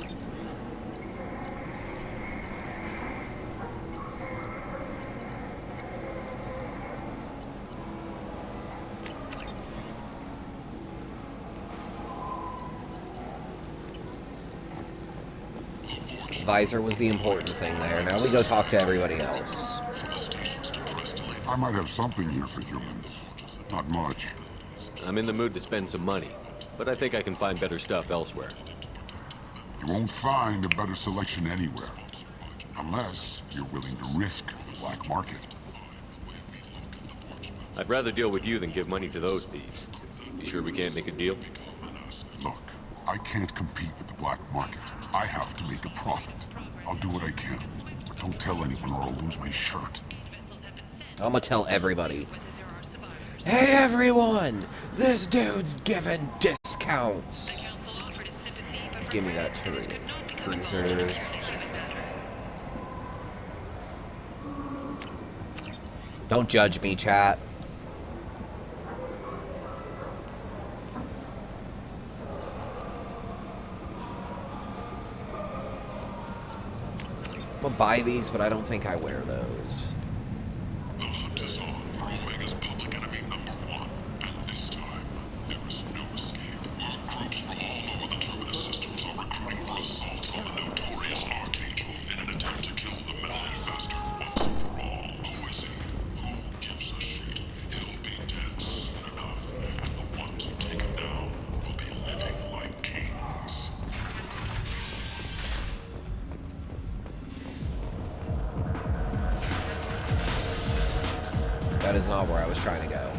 Speaker 1: Visor was the important thing there. Now we go talk to everybody else.
Speaker 22: I might have something here for humans. Not much.
Speaker 10: I'm in the mood to spend some money, but I think I can find better stuff elsewhere.
Speaker 22: You won't find a better selection anywhere. Unless you're willing to risk the black market.
Speaker 10: I'd rather deal with you than give money to those thieves. You sure we can't make a deal?
Speaker 22: Look, I can't compete with the black market. I have to make a profit. I'll do what I can, but don't tell anyone or I'll lose my shirt.
Speaker 1: I'm gonna tell everybody. Hey everyone! This dude's giving discounts! Give me that turret. Cruiser. Don't judge me, chat. I'll buy these, but I don't think I wear those.
Speaker 22: The hunt is on for Omega's public enemy #1, and this time, there is no escape. Groups from all over the Terminus systems are recruiting for assaults on the notorious Arcade in an attempt to kill the metal investor
Speaker 1: not where I was trying to go.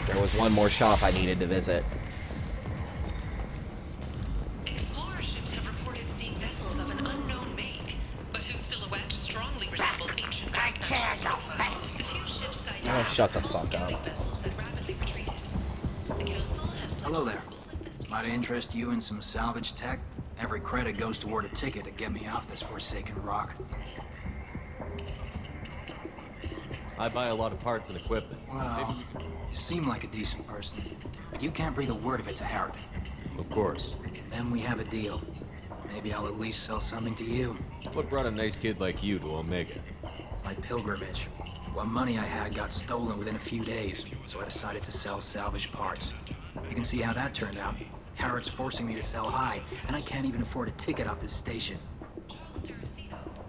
Speaker 1: There was one more shop I needed to visit.
Speaker 7: Explorer ships have reported seeing vessels of an unknown make, but whose silhouette strongly resembles ancient face. The few ships cited
Speaker 1: Oh, shut the fuck up.
Speaker 7: vessels that rapidly retreated. The council has
Speaker 11: Hello there. Might I interest you in some salvage tech? Every credit goes toward a ticket to get me off this forsaken rock.
Speaker 10: I buy a lot of parts and equipment.
Speaker 11: Well, you seem like a decent person, but you can't breathe a word of it to Harrod.
Speaker 10: Of course.
Speaker 11: Then we have a deal. Maybe I'll at least sell something to you.
Speaker 10: What brought a nice kid like you to Omega?
Speaker 11: My pilgrimage. What money I had got stolen within a few days, so I decided to sell salvaged parts. You can see how that turned out. Harrod's forcing me to sell high, and I can't even afford a ticket off this station.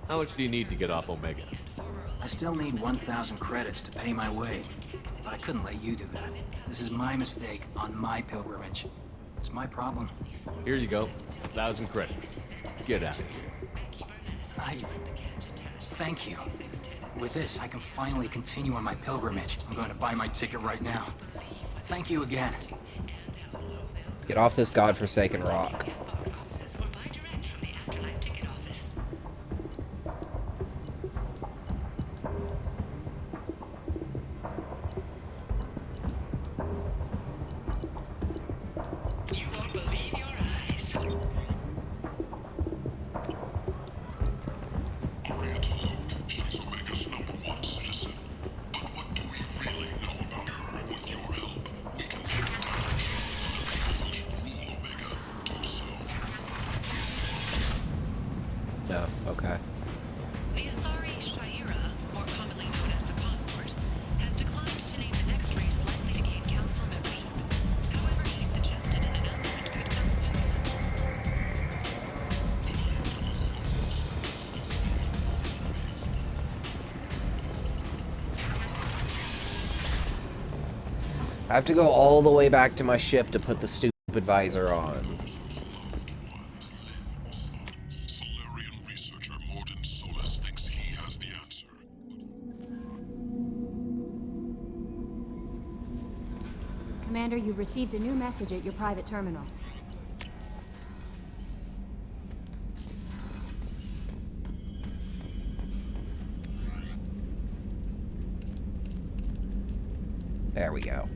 Speaker 10: How much do you need to get off Omega?
Speaker 11: I still need 1,000 credits to pay my way, but I couldn't let you do that. This is my mistake on my pilgrimage. It's my problem.
Speaker 10: Here you go. 1,000 credits. Get out of here.
Speaker 11: Thank you. With this, I can finally continue on my pilgrimage. I'm going to buy my ticket right now. Thank you again.
Speaker 1: Get off this godforsaken rock. No, okay.
Speaker 7: The Asari Shaira, more commonly known as the Consort, has declined to name the next race likely to gain council membership. However, she suggested an announcement could come soon.
Speaker 1: I have to go all the way back to my ship to put the stupid visor on.
Speaker 19: Commander, you've received a new message at your private terminal.
Speaker 1: There we go.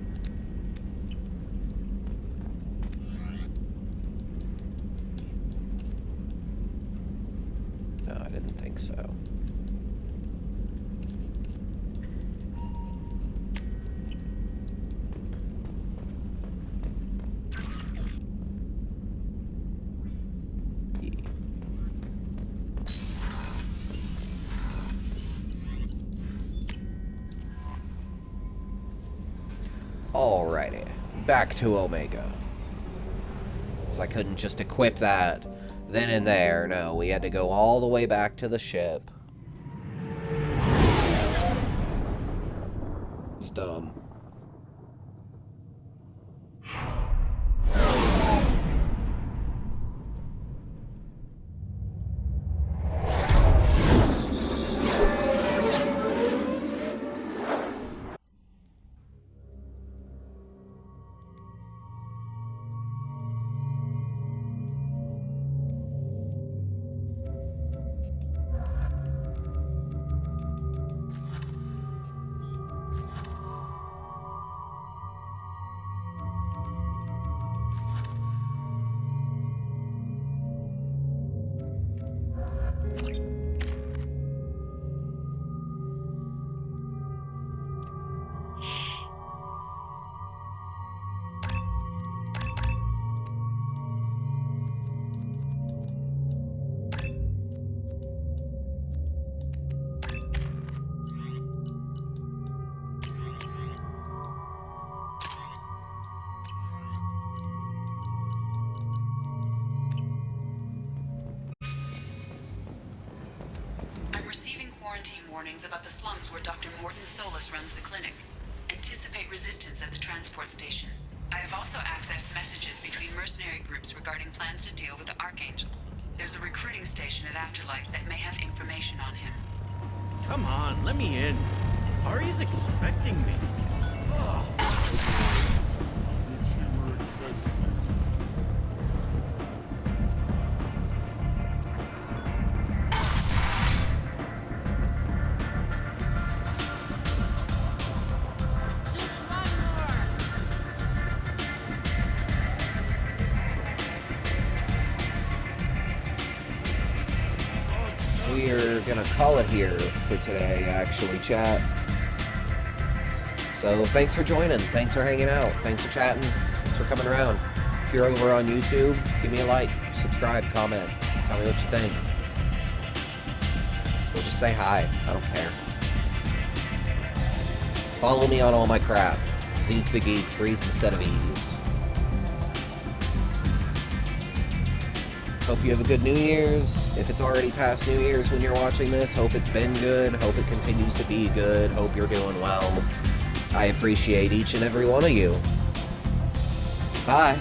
Speaker 1: No, I didn't think so. Alrighty, back to Omega. So I couldn't just equip that then and there. No, we had to go all the way back to the ship. It's dumb.
Speaker 18: Warnings about the slums where Dr. Morton Solus runs the clinic. Anticipate resistance at the transport station. I have also accessed messages between mercenary groups regarding plans to deal with the Archangel. There's a recruiting station at Afterlight that may have information on him.
Speaker 6: Come on, let me in. Ari's expecting me.
Speaker 1: We're gonna call it here for today, actually, chat. So thanks for joining, thanks for hanging out, thanks for chatting, thanks for coming around. If you're over on YouTube, give me a like, subscribe, comment, tell me what you think. Or just say hi, I don't care. Follow me on all my crap. Zeke the Geek, 3's instead of E's. Hope you have a good New Year's. If it's already past New Year's when you're watching this, hope it's been good. Hope it continues to be good. Hope you're doing well. I appreciate each and every one of you. Bye.